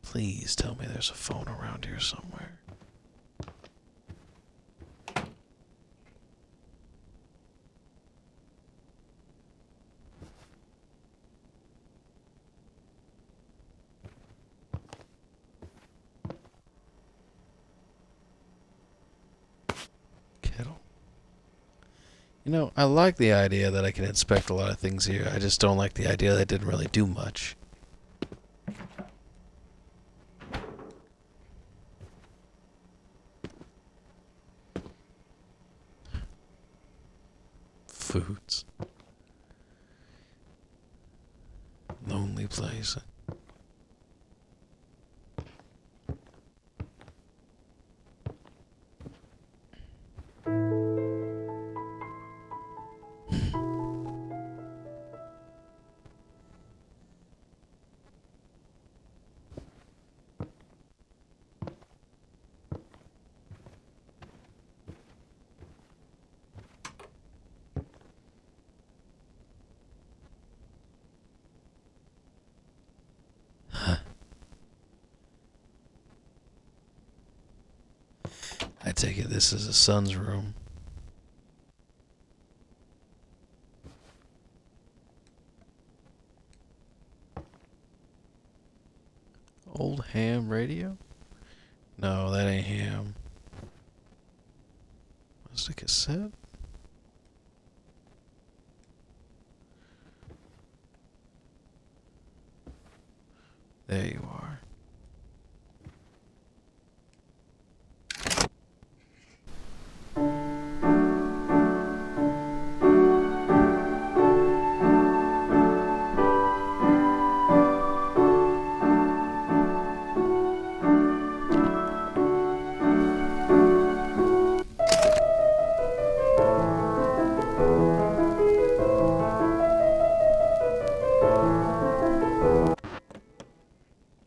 Please tell me there's a phone around here somewhere. Kettle. You know, I like the idea that I can inspect a lot of things here. I just don't like the idea that I didn't really do much. Foods. Lonely place. I take it this is a son's room. Old ham radio? No, that ain't ham. Was it a cassette? There you are.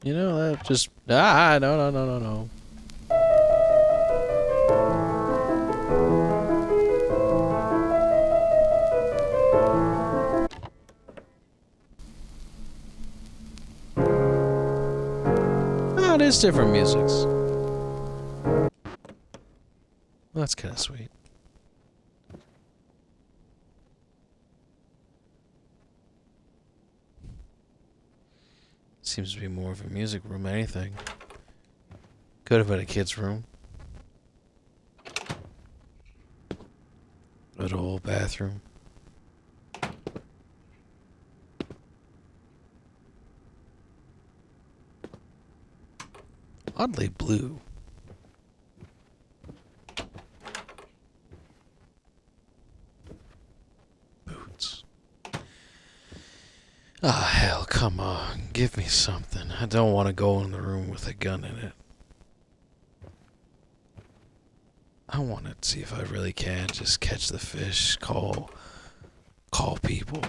You know, that just... no. Oh, it is different musics. Well, that's kind of sweet. Seems to be more of a music room than anything. Could have been a kid's room. An old bathroom. Oddly blue. Boots. Ah, hell, come on. Give me something. I don't want to go in the room with a gun in it. I want to see if I really can just catch the fish, call people.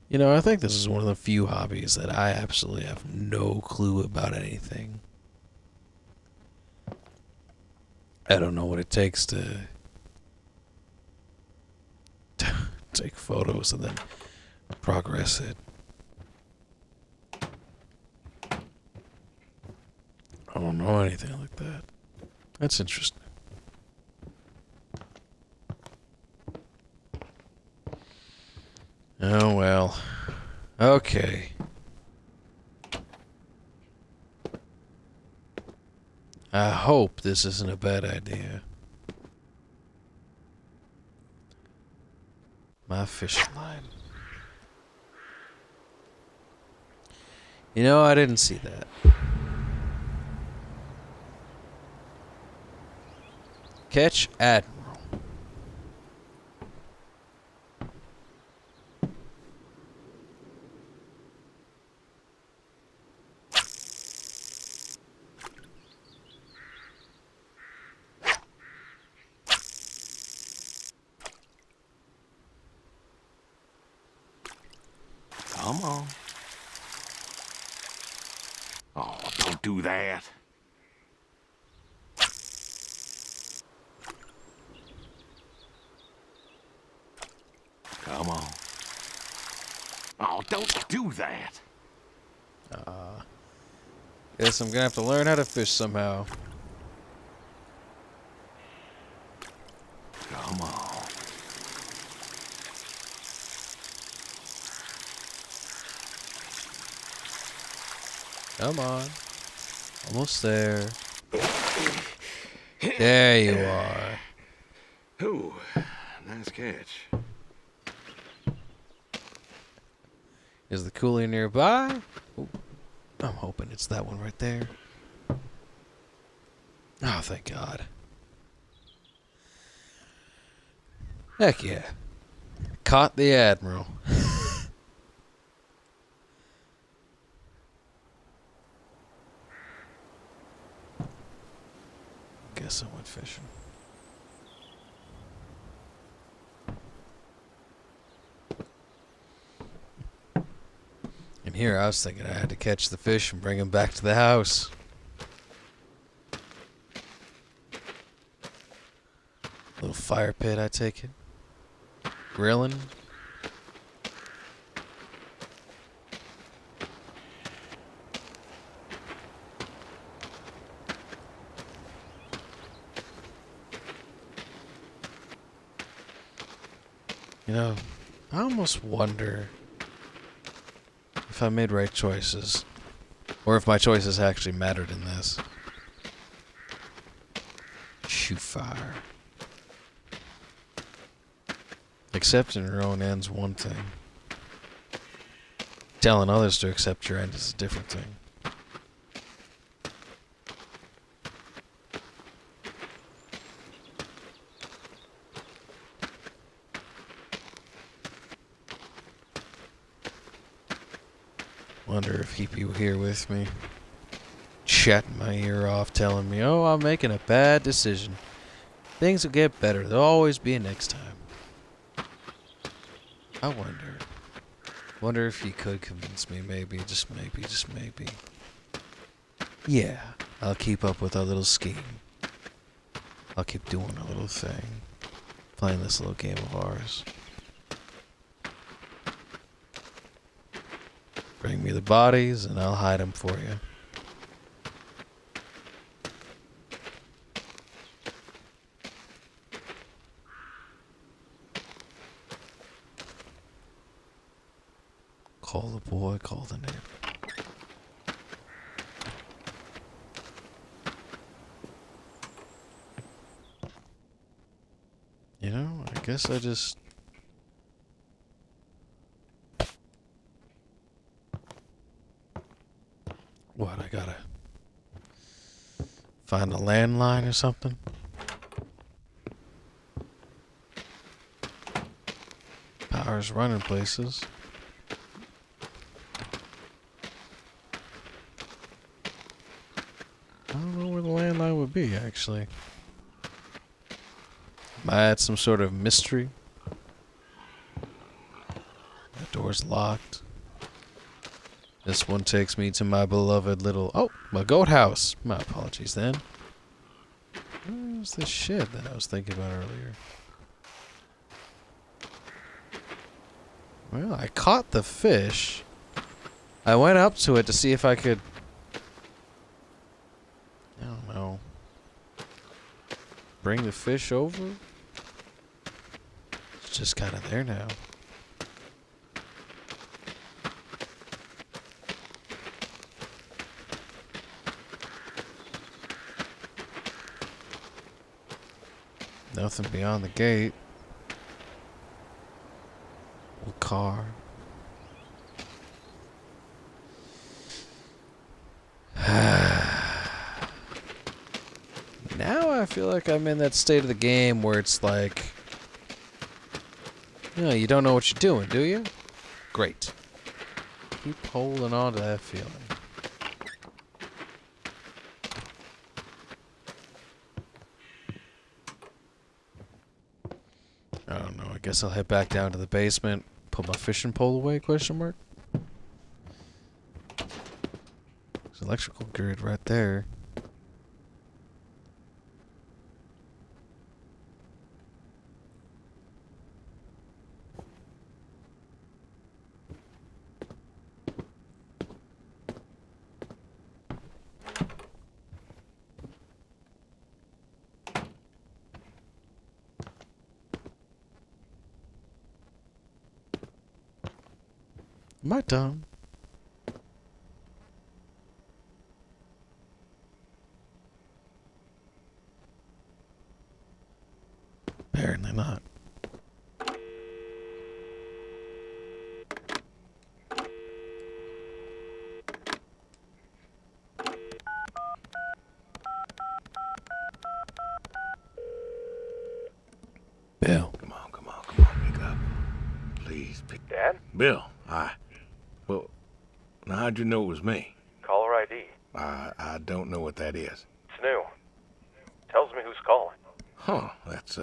You know, I think this is one of the few hobbies that I absolutely have no clue about anything. I don't know what it takes to take photos and then progress it. I don't know anything like that. That's interesting. Oh well. Okay. I hope this isn't a bad idea. My fishing line. You know, I didn't see that. Catch Admiral. Come on. Oh, don't do that. Come on. Oh, don't do that. Guess I'm gonna have to learn how to fish somehow. Come on. Come on. Almost there. There you are. Ooh, nice catch. Is the cooler nearby? Ooh, I'm hoping it's that one right there. Oh, thank God. Heck yeah. Caught the Admiral. Guess I went fishing. And here I was thinking I had to catch the fish and bring him back to the house. Little fire pit, I take it. Grilling. You know, I almost wonder if I made right choices. Or if my choices actually mattered in this. Shoot fire. Accepting your own end's one thing. Telling others to accept your end is a different thing. Wonder if he'd be here with me, chatting my ear off, telling me, oh, I'm making a bad decision. Things will get better. There'll always be a next time. I wonder if he could convince me, maybe, just maybe. Yeah, I'll keep up with our little scheme. I'll keep doing our little thing. Playing this little game of ours. Bring me the bodies and I'll hide them for you. Call the boy, call the neighbor. You know, I guess I just... What, I gotta find a landline or something? Power's running places. I don't know where the landline would be, actually. Am I at some sort of mystery? The door's locked. This one takes me to my beloved little... Oh, my goat house. My apologies then. Where's the shed that I was thinking about earlier? Well, I caught the fish. I went up to it to see if I could... I don't know. Bring the fish over? It's just kind of there now. Nothing beyond the gate. A car. Now I feel like I'm in that state of the game where it's like, you know, you don't know what you're doing, do you? Great. Keep holding on to that feeling. I don't know. I guess I'll head back down to the basement. Put my fishing pole away, question mark? There's electrical grid right there. Am I dumb? Apparently not. Bill. Come on, come on, come on, pick up. Please, pick. Dad? Bill, well, now how'd you know it was me? Caller ID. I don't know what that is. It's new. Tells me who's calling. Huh, that's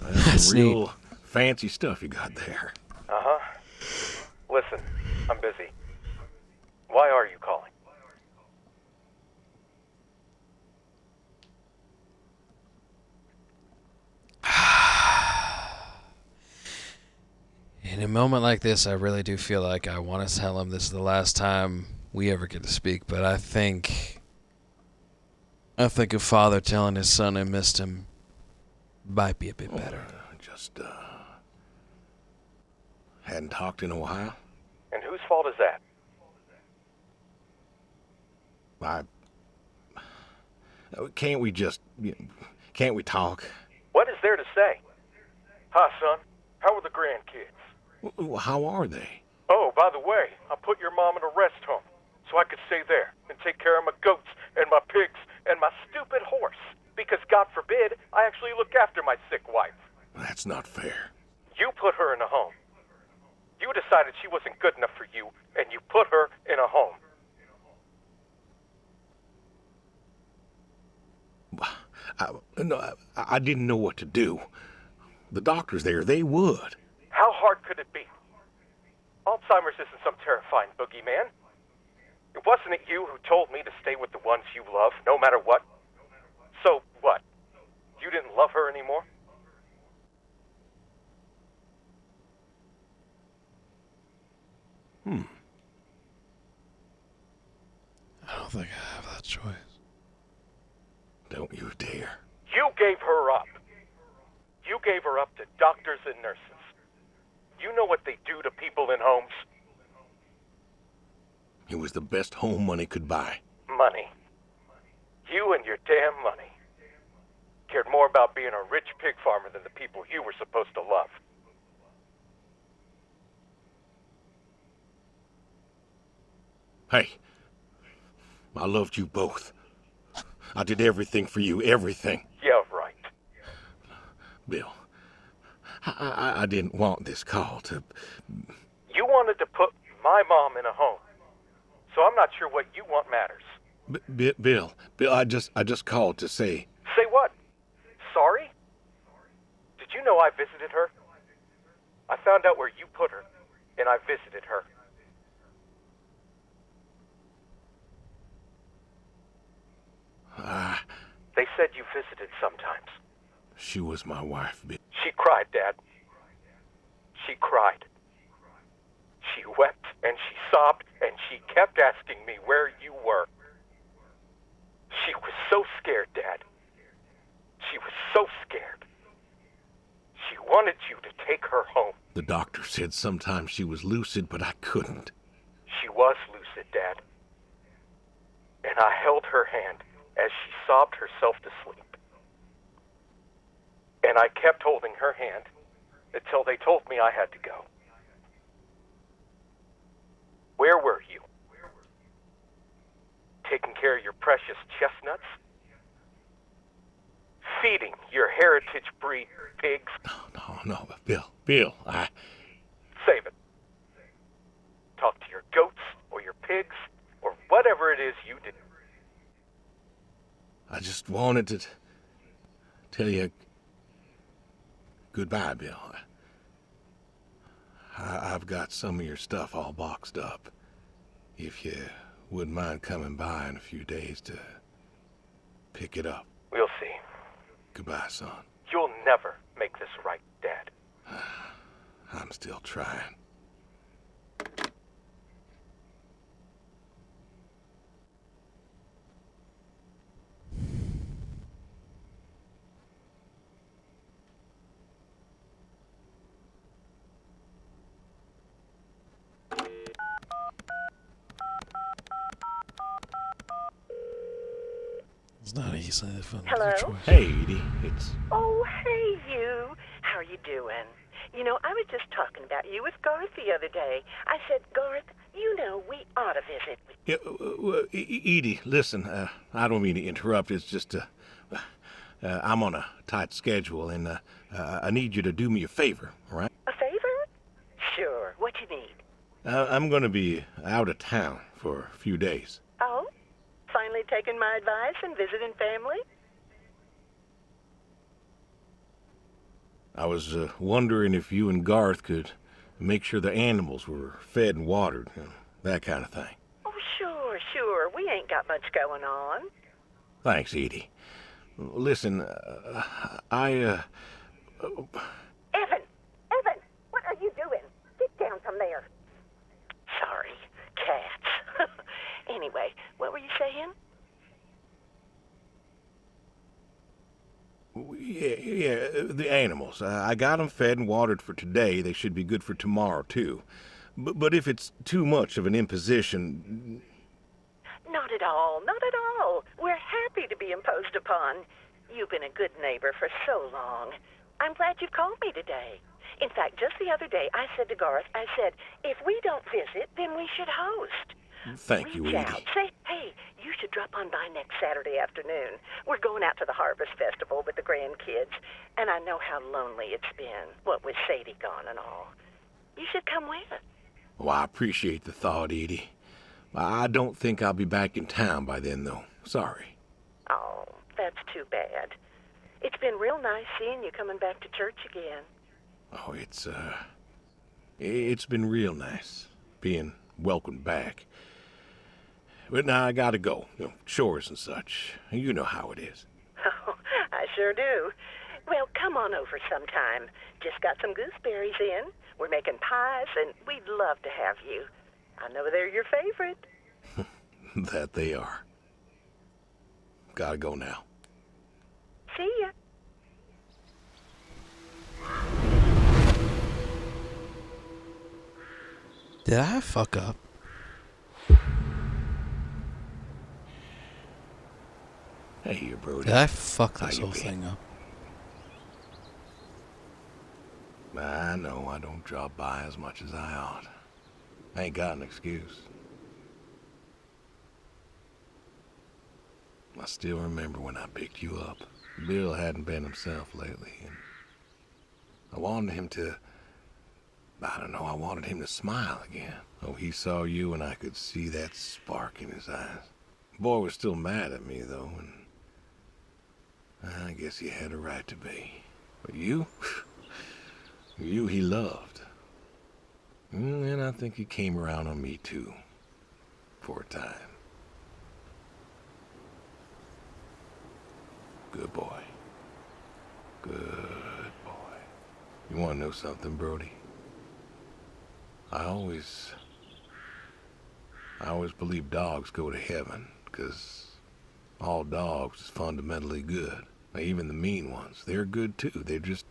That's some real fancy stuff you got there. Uh-huh. Listen, I'm busy. Why are you calling? In a moment like this, I really do feel like I want to tell him this is the last time we ever get to speak, but I think a father telling his son he missed him might be a bit better. Just, hadn't talked in a while. And whose fault is that? Can't we talk? What is there to say? Hi, son. How are the grandkids? How are they? Oh, by the way, I put your mom in a rest home so I could stay there and take care of my goats and my pigs and my stupid horse. Because God forbid, I actually look after my sick wife. That's not fair. You put her in a home. You decided she wasn't good enough for you, and you put her in a home. I didn't know what to do. The doctors there, they would. How hard could it be? Alzheimer's isn't some terrifying boogeyman. It wasn't it you who told me to stay with the ones you love, no matter what? So what? You didn't love her anymore? I don't think I have that choice. Don't you dare. You gave her up. You gave her up to doctors and nurses. You know what they do to people in homes? It was the best home money could buy. Money. You and your damn money. Cared more about being a rich pig farmer than the people you were supposed to love. Hey, I loved you both. I did everything for you, everything. Yeah, right. Bill, I didn't want this call to... You wanted to put my mom in a home. So I'm not sure what you want matters. Bill, I just called to say... Say what? Sorry? Did you know I visited her? I found out where you put her, and I visited her. They said you visited sometimes. She was my wife, Bill. She cried, Dad. She cried. She wept and she sobbed and she kept asking me where you were. She was so scared, Dad. She was so scared. She wanted you to take her home. The doctor said sometimes she was lucid, but I couldn't. She was lucid, Dad. And I held her hand as she sobbed herself to sleep. And I kept holding her hand until they told me I had to go. Where were you? Taking care of your precious chestnuts? Feeding your heritage breed pigs? No, Bill, Save it. Talk to your goats or your pigs or whatever it is you did. I just wanted to tell you goodbye, Bill. I've got some of your stuff all boxed up. If you wouldn't mind coming by in a few days to pick it up. We'll see. Goodbye, son. You'll never make this right, Dad. I'm still trying. It's not easily the fun Hello? choice. Hey, Edie, it's... Oh, Oh, hey, you. How are you doing? You know, I was just talking about you with Garth the other day. I said, Garth, you know, we ought to visit. Edie, listen, I don't mean to interrupt. It's just, I'm on a tight schedule, and I need you to do me a favor, all right? A favor? Sure. What you need? I'm going to be out of town for a few days. Oh? Finally taking my advice and visiting family? I was wondering if you and Garth could make sure the animals were fed and watered, that kind of thing. Oh, sure. We ain't got much going on. Thanks, Edie. Listen, Evan, what are you doing? Get down from there. Sorry, cats. Anyway, what were you saying? Yeah, the animals. I got them fed and watered for today. They should be good for tomorrow, too. But if it's too much of an imposition... Not at all. We're happy to be imposed upon. You've been a good neighbor for so long. I'm glad you called me today. In fact, just the other day, I said to Garth, if we don't visit, then we should host. Thank you, Reach Edie. out. Say, hey, you should drop on by next Saturday afternoon. We're going out to the Harvest Festival with the grandkids, and I know how lonely it's been, what with Sadie gone and all. You should come with. Well, I appreciate the thought, Edie. I don't think I'll be back in town by then, though. Sorry. Oh, that's too bad. It's been real nice seeing you coming back to church again. Oh, it's been real nice being welcomed back. But now I gotta go. Chores and such. You know how it is. Oh, I sure do. Well, come on over sometime. Just got some gooseberries in. We're making pies, and we'd love to have you. I know they're your favorite. That they are. Gotta go now. See ya. Did I fuck up? Hey here, Brody. Did I fuck How this you whole been? thing up? I know I don't drop by as much as I ought. I ain't got an excuse. I still remember when I picked you up. Bill hadn't been himself lately, and I wanted him to... I wanted him to smile again. Oh, he saw you and I could see that spark in his eyes. The boy was still mad at me, though, and I guess he had a right to be. But you? You he loved. And I think he came around on me, too. For a time. Good boy. Good boy. You want to know something, Brody? I always believe dogs go to heaven, because all dogs is fundamentally good. Even the mean ones, they're good too. They're just,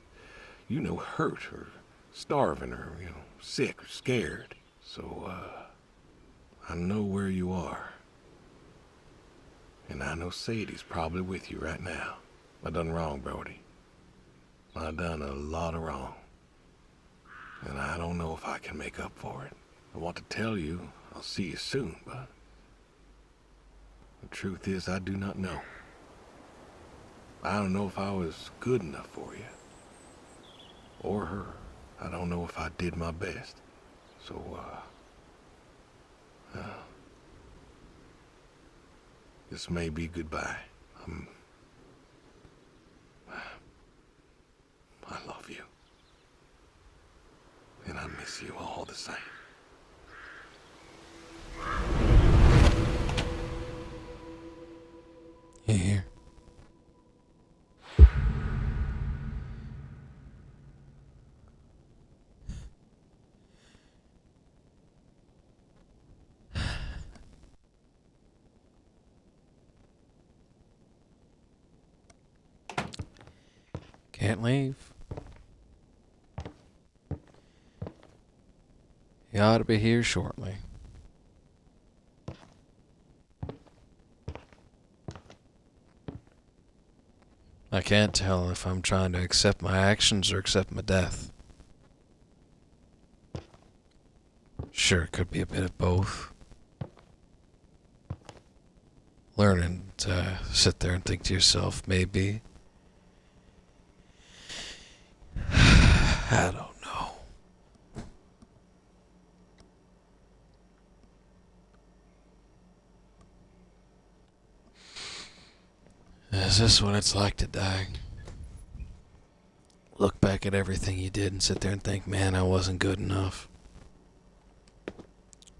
hurt or starving or, sick or scared. So, I know where you are. And I know Sadie's probably with you right now. I done wrong, Brody. I done a lot of wrong. And I don't know if I can make up for it. I want to tell you I'll see you soon, but the truth is I do not know. I don't know if I was good enough for you. Or her. I don't know if I did my best. So, this may be goodbye. I love you. And I miss you all the same. You here? Can't leave. He ought to be here shortly. I can't tell if I'm trying to accept my actions or accept my death. Sure, it could be a bit of both. Learning to sit there and think to yourself, maybe. I don't know. Is this what it's like to die? Look back at everything you did and sit there and think, man, I wasn't good enough.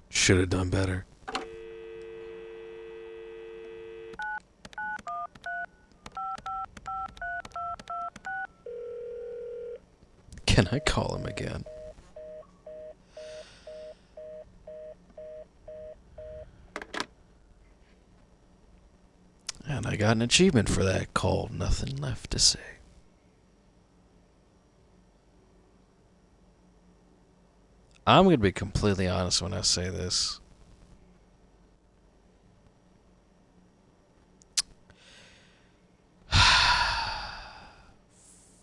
Should have done better. Can I call him again? And I got an achievement for that called Nothing Left to Say. I'm going to be completely honest when I say this.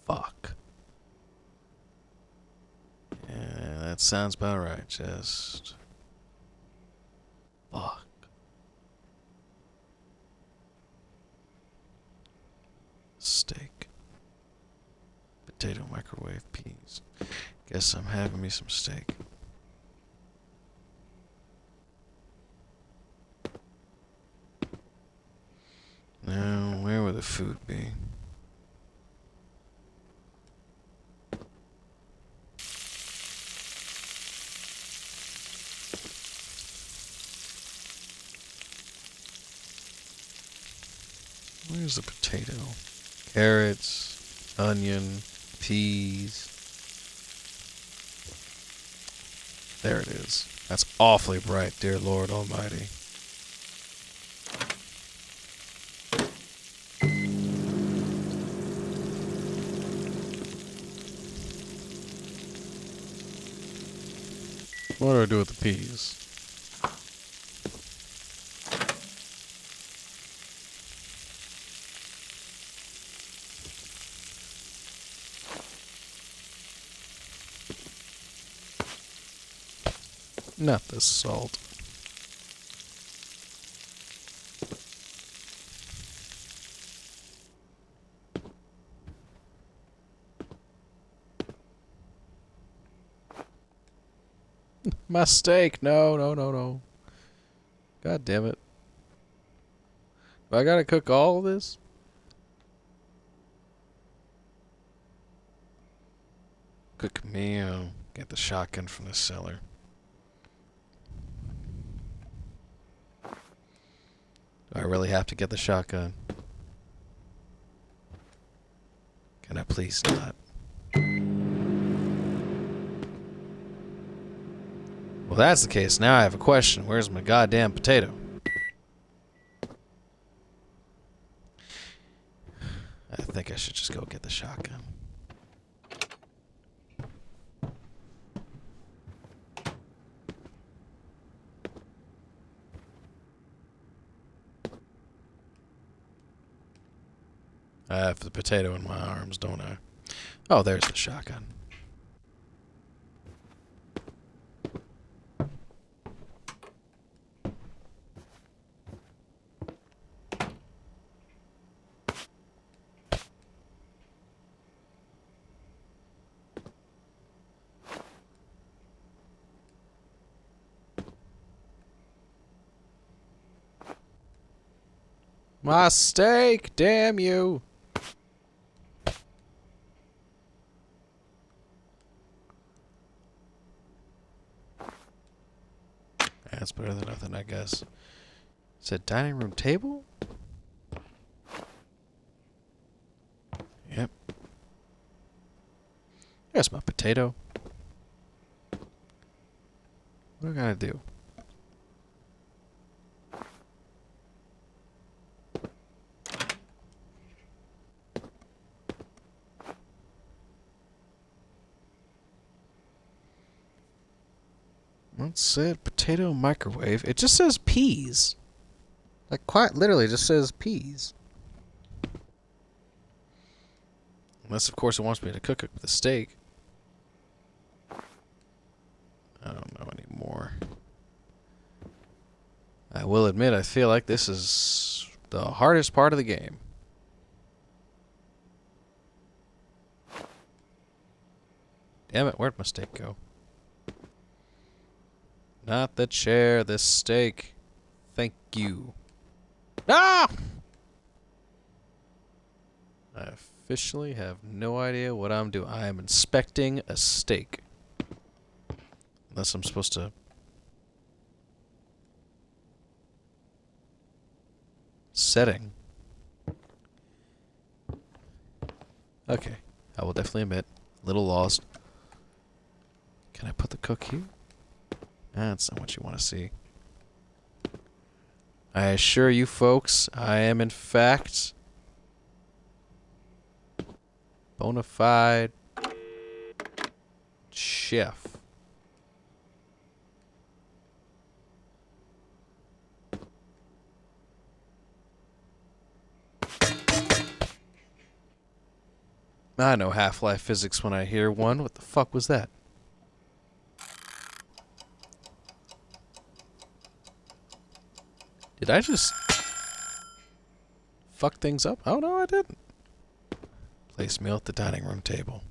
Fuck. Yeah, that sounds about right. Just... fuck. Steak. Potato, microwave, peas. Guess I'm having me some steak. Now, where would the food be? Where's the potato? Carrots, onion, peas. There it is. That's awfully bright, dear Lord Almighty. What do I do with the peas? Not the salt. My steak. No, no, no, no. God damn it. Do I gotta cook all of this? Cook a meal. Get the shotgun from the cellar. Do I really have to get the shotgun? Can I please not? Well, that's the case. Now I have a question. Where's my goddamn potato? I think I should just go get the shotgun. I have the potato in my arms, don't I? Oh, there's the shotgun. My steak, damn you. That's better than nothing, I guess. It's a dining room table? Yep. There's my potato. What do I gotta do? What's it? Potato microwave. It just says peas. Like, quite literally just says peas. Unless, of course, it wants me to cook it with a steak. I don't know anymore. I will admit, I feel like this is the hardest part of the game. Damn it, where'd my steak go? Not the chair, the steak. Thank you. Ah! I officially have no idea what I'm doing. I am inspecting a steak. Unless I'm supposed to... Setting. Okay. I will definitely admit. A little lost. Can I put the cook here? That's not what you want to see. I assure you folks, I am in fact bona fide chef. I know Half-Life physics when I hear one. What the fuck was that? Did I just fuck things up? Oh, no, I didn't. Place meal at the dining room table.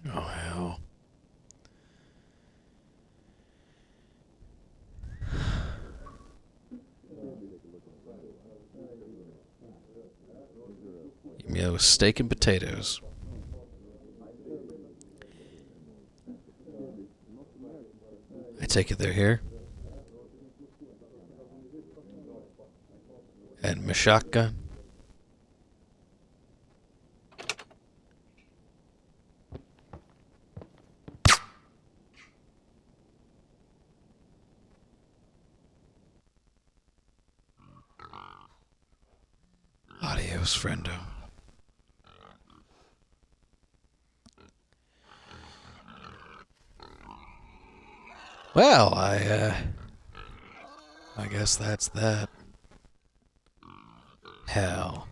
Oh, hell. Give me a steak and potatoes. I take it they're here. And my shotgun. Adios, friendo. Well, I guess that's that. Hell.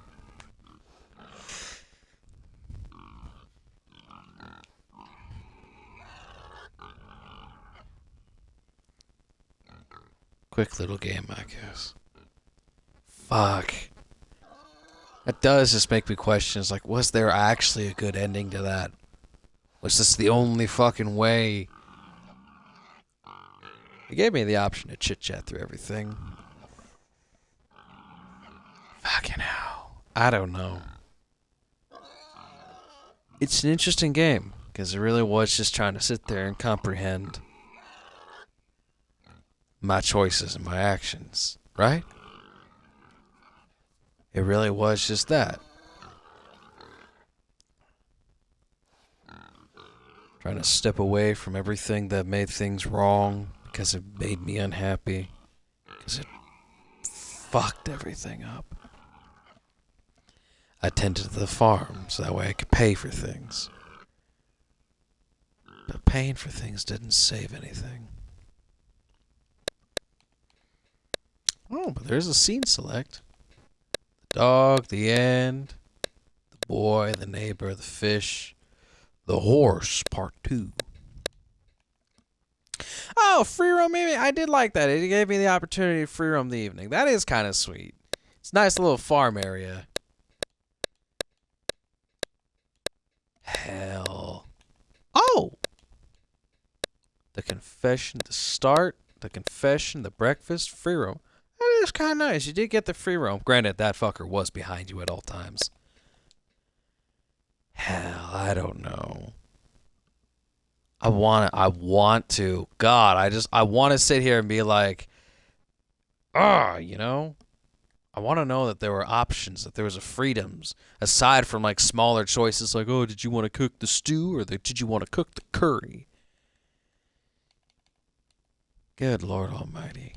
Quick little game, I guess. Fuck. That does just make me question, it's like, was there actually a good ending to that? Was this the only fucking way? It gave me the option to chit-chat through everything. Fucking hell. I don't know. It's an interesting game, because it really was just trying to sit there and comprehend my choices and my actions, right? It really was just that. Trying to step away from everything that made things wrong, because it made me unhappy, because it fucked everything up. I tended to the farm, so that way I could pay for things. But paying for things didn't save anything. Oh, but there's a scene select. The dog, the end, the boy, the neighbor, the fish, the horse, part 2. Oh, free roam evening. I did like that. It gave me the opportunity to free roam the evening. That is kind of sweet. It's a nice little farm area. Hell. Oh! The confession, the start, the confession, the breakfast, free roam. That is kind of nice. You did get the free roam. Granted, that fucker was behind you at all times. Hell, I don't know. I want to. God, I want to sit here and be like, you know? I want to know that there were options, that there was a freedoms, aside from like smaller choices like, oh, did you want to cook the stew or did you want to cook the curry? Good Lord Almighty.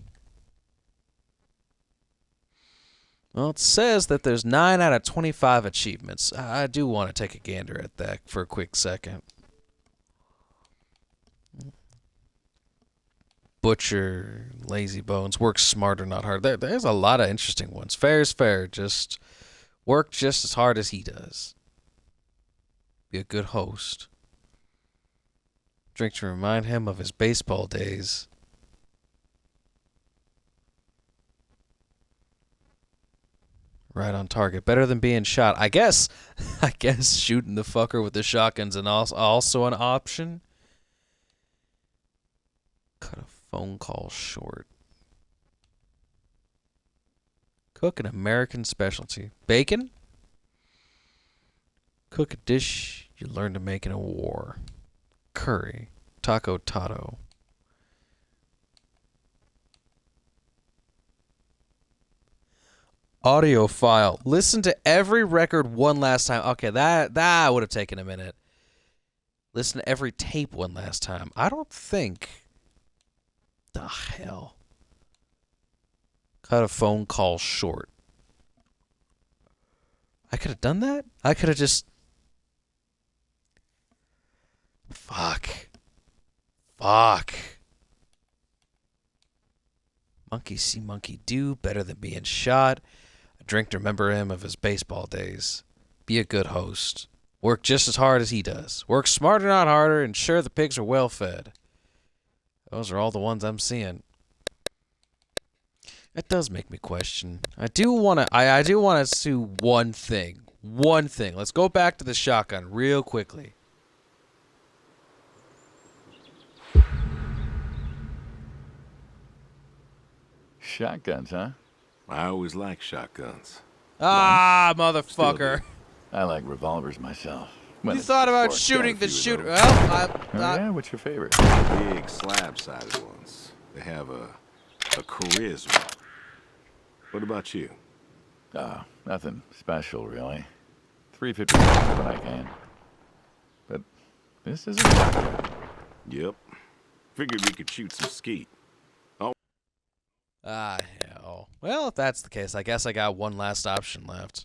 Well, it says that there's 9 out of 25 achievements. I do want to take a gander at that for a quick second. Butcher, lazy bones, work smarter, not hard. There's a lot of interesting ones. Fair is fair, just Work just as hard as he does. Be a good host. Drink to remind him of his baseball days. Right on target. Better than being shot. I guess shooting the fucker with the shotgun's also an option. Cut a phone call short. Cook an American specialty. Bacon? Cook a dish you learned to make in a war. Curry. Taco Tato. Audio file. Listen to every record one last time. Okay, that would have taken a minute. Listen to every tape one last time. I don't think. The hell. Cut a phone call short. I could have done that? I could have just... Fuck. Monkey see, monkey do. Better than being shot. A drink to remember him of his baseball days. Be a good host. Work just as hard as he does. Work smarter, not harder. Ensure the pigs are well fed. Those are all the ones I'm seeing. That does make me question. I do want to do one thing. One thing. Let's go back to the shotgun real quickly. Shotguns, huh? I always like shotguns. Ah, motherfucker. I like revolvers myself. You thought about shooting the shooter. Well, Oh, yeah? What's your favorite? Big slab-sided ones. They have a charisma. What about you? Nothing special, really. 357 when I can. But this is a shotgun. Yep. Figured we could shoot some skeet. Ah, hell. Well, if that's the case, I guess I got one last option left.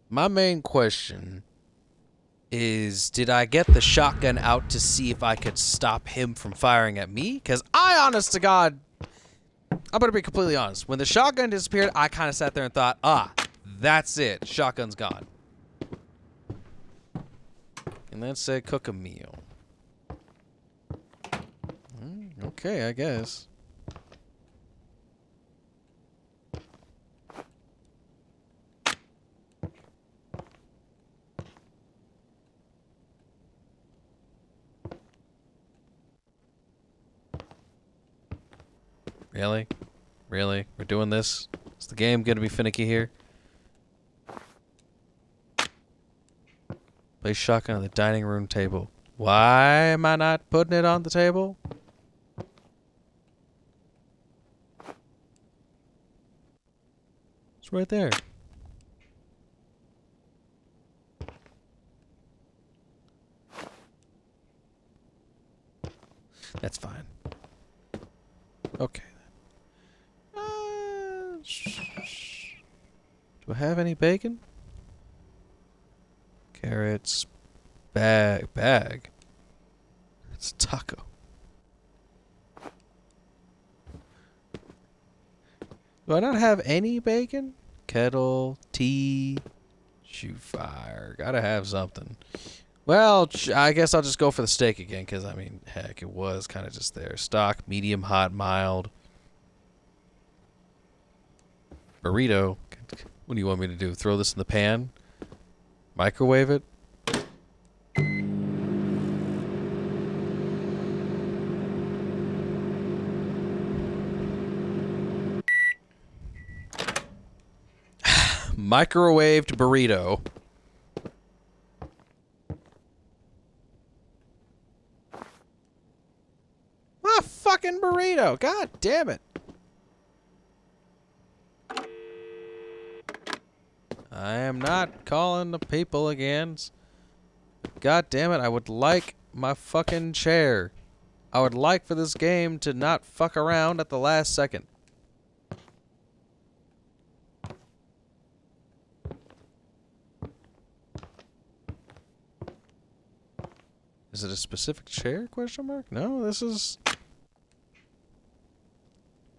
My main question is, did I get the shotgun out to see if I could stop him from firing at me? Because honest to God, I'm going to be completely honest. When the shotgun disappeared, I kind of sat there and thought, that's it. Shotgun's gone. And then said, cook a meal. Okay, I guess. Really? Really? We're doing this? Is the game gonna be finicky here? Place shotgun on the dining room table. Why am I not putting it on the table? It's right there. That's fine. Okay. Do I have any bacon? Carrots. Bag. It's taco. Do I not have any bacon? Kettle, tea, shoot fire. Gotta have something. Well, I guess I'll just go for the steak again, because, I mean, heck, it was kind of just there. Stock, medium, hot, mild. Burrito. What do you want me to do? Throw this in the pan? Microwave it? Microwaved burrito. Fucking burrito. God damn it. I am not calling the people again. God damn it. I would like my fucking chair. I would like for this game to not fuck around at the last second. Is it a specific chair? Question mark? No, this is...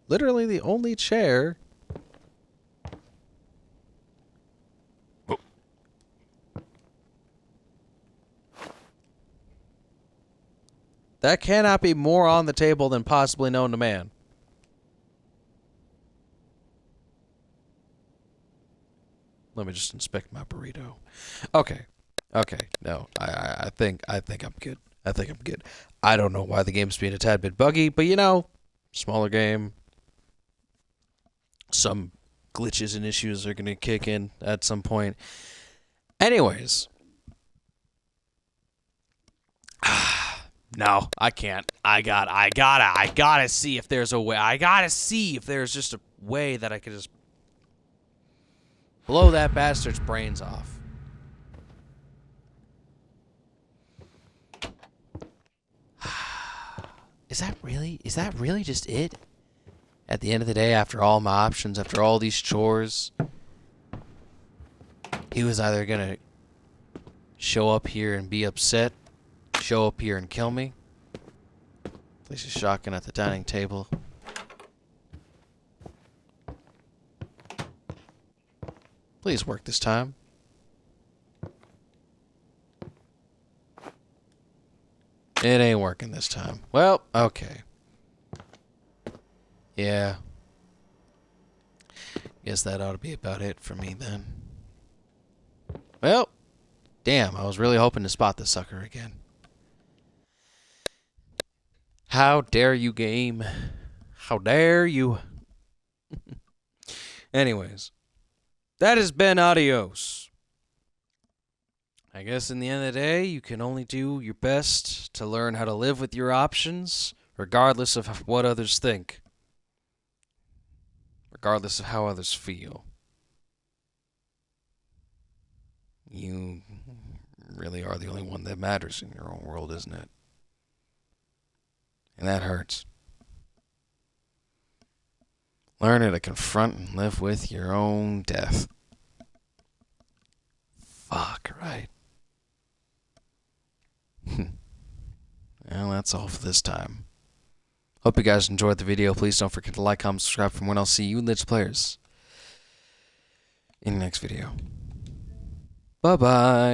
literally the only chair that cannot be more on the table than possibly known to man. Let me just inspect my burrito. Okay. No, I think I'm good. I think I'm good. I don't know why the game's being a tad bit buggy, but you know, smaller game. Some glitches and issues are gonna kick in at some point. Anyways. No, I can't. I gotta see if there's a way. I gotta see if there's just a way that I could just blow that bastard's brains off. Is that really just it? At the end of the day, after all my options, after all these chores, he was either gonna show up here and be upset, show up here and kill me, place a shotgun at the dining table, please work this time. It ain't working this time. Well, okay. Yeah. Guess that ought to be about it for me then. Well, damn, I was really hoping to spot the sucker again. How dare you, game? How dare you? Anyways, that has been Adios. I guess in the end of the day, you can only do your best to learn how to live with your options, regardless of what others think. Regardless of how others feel. You really are the only one that matters in your own world, isn't it? And that hurts. Learn how to confront and live with your own death. Fuck, right? Well, that's all for this time. Hope you guys enjoyed the video. Please don't forget to like, comment, subscribe from when I'll see you Lich Players in the next video. Bye-bye.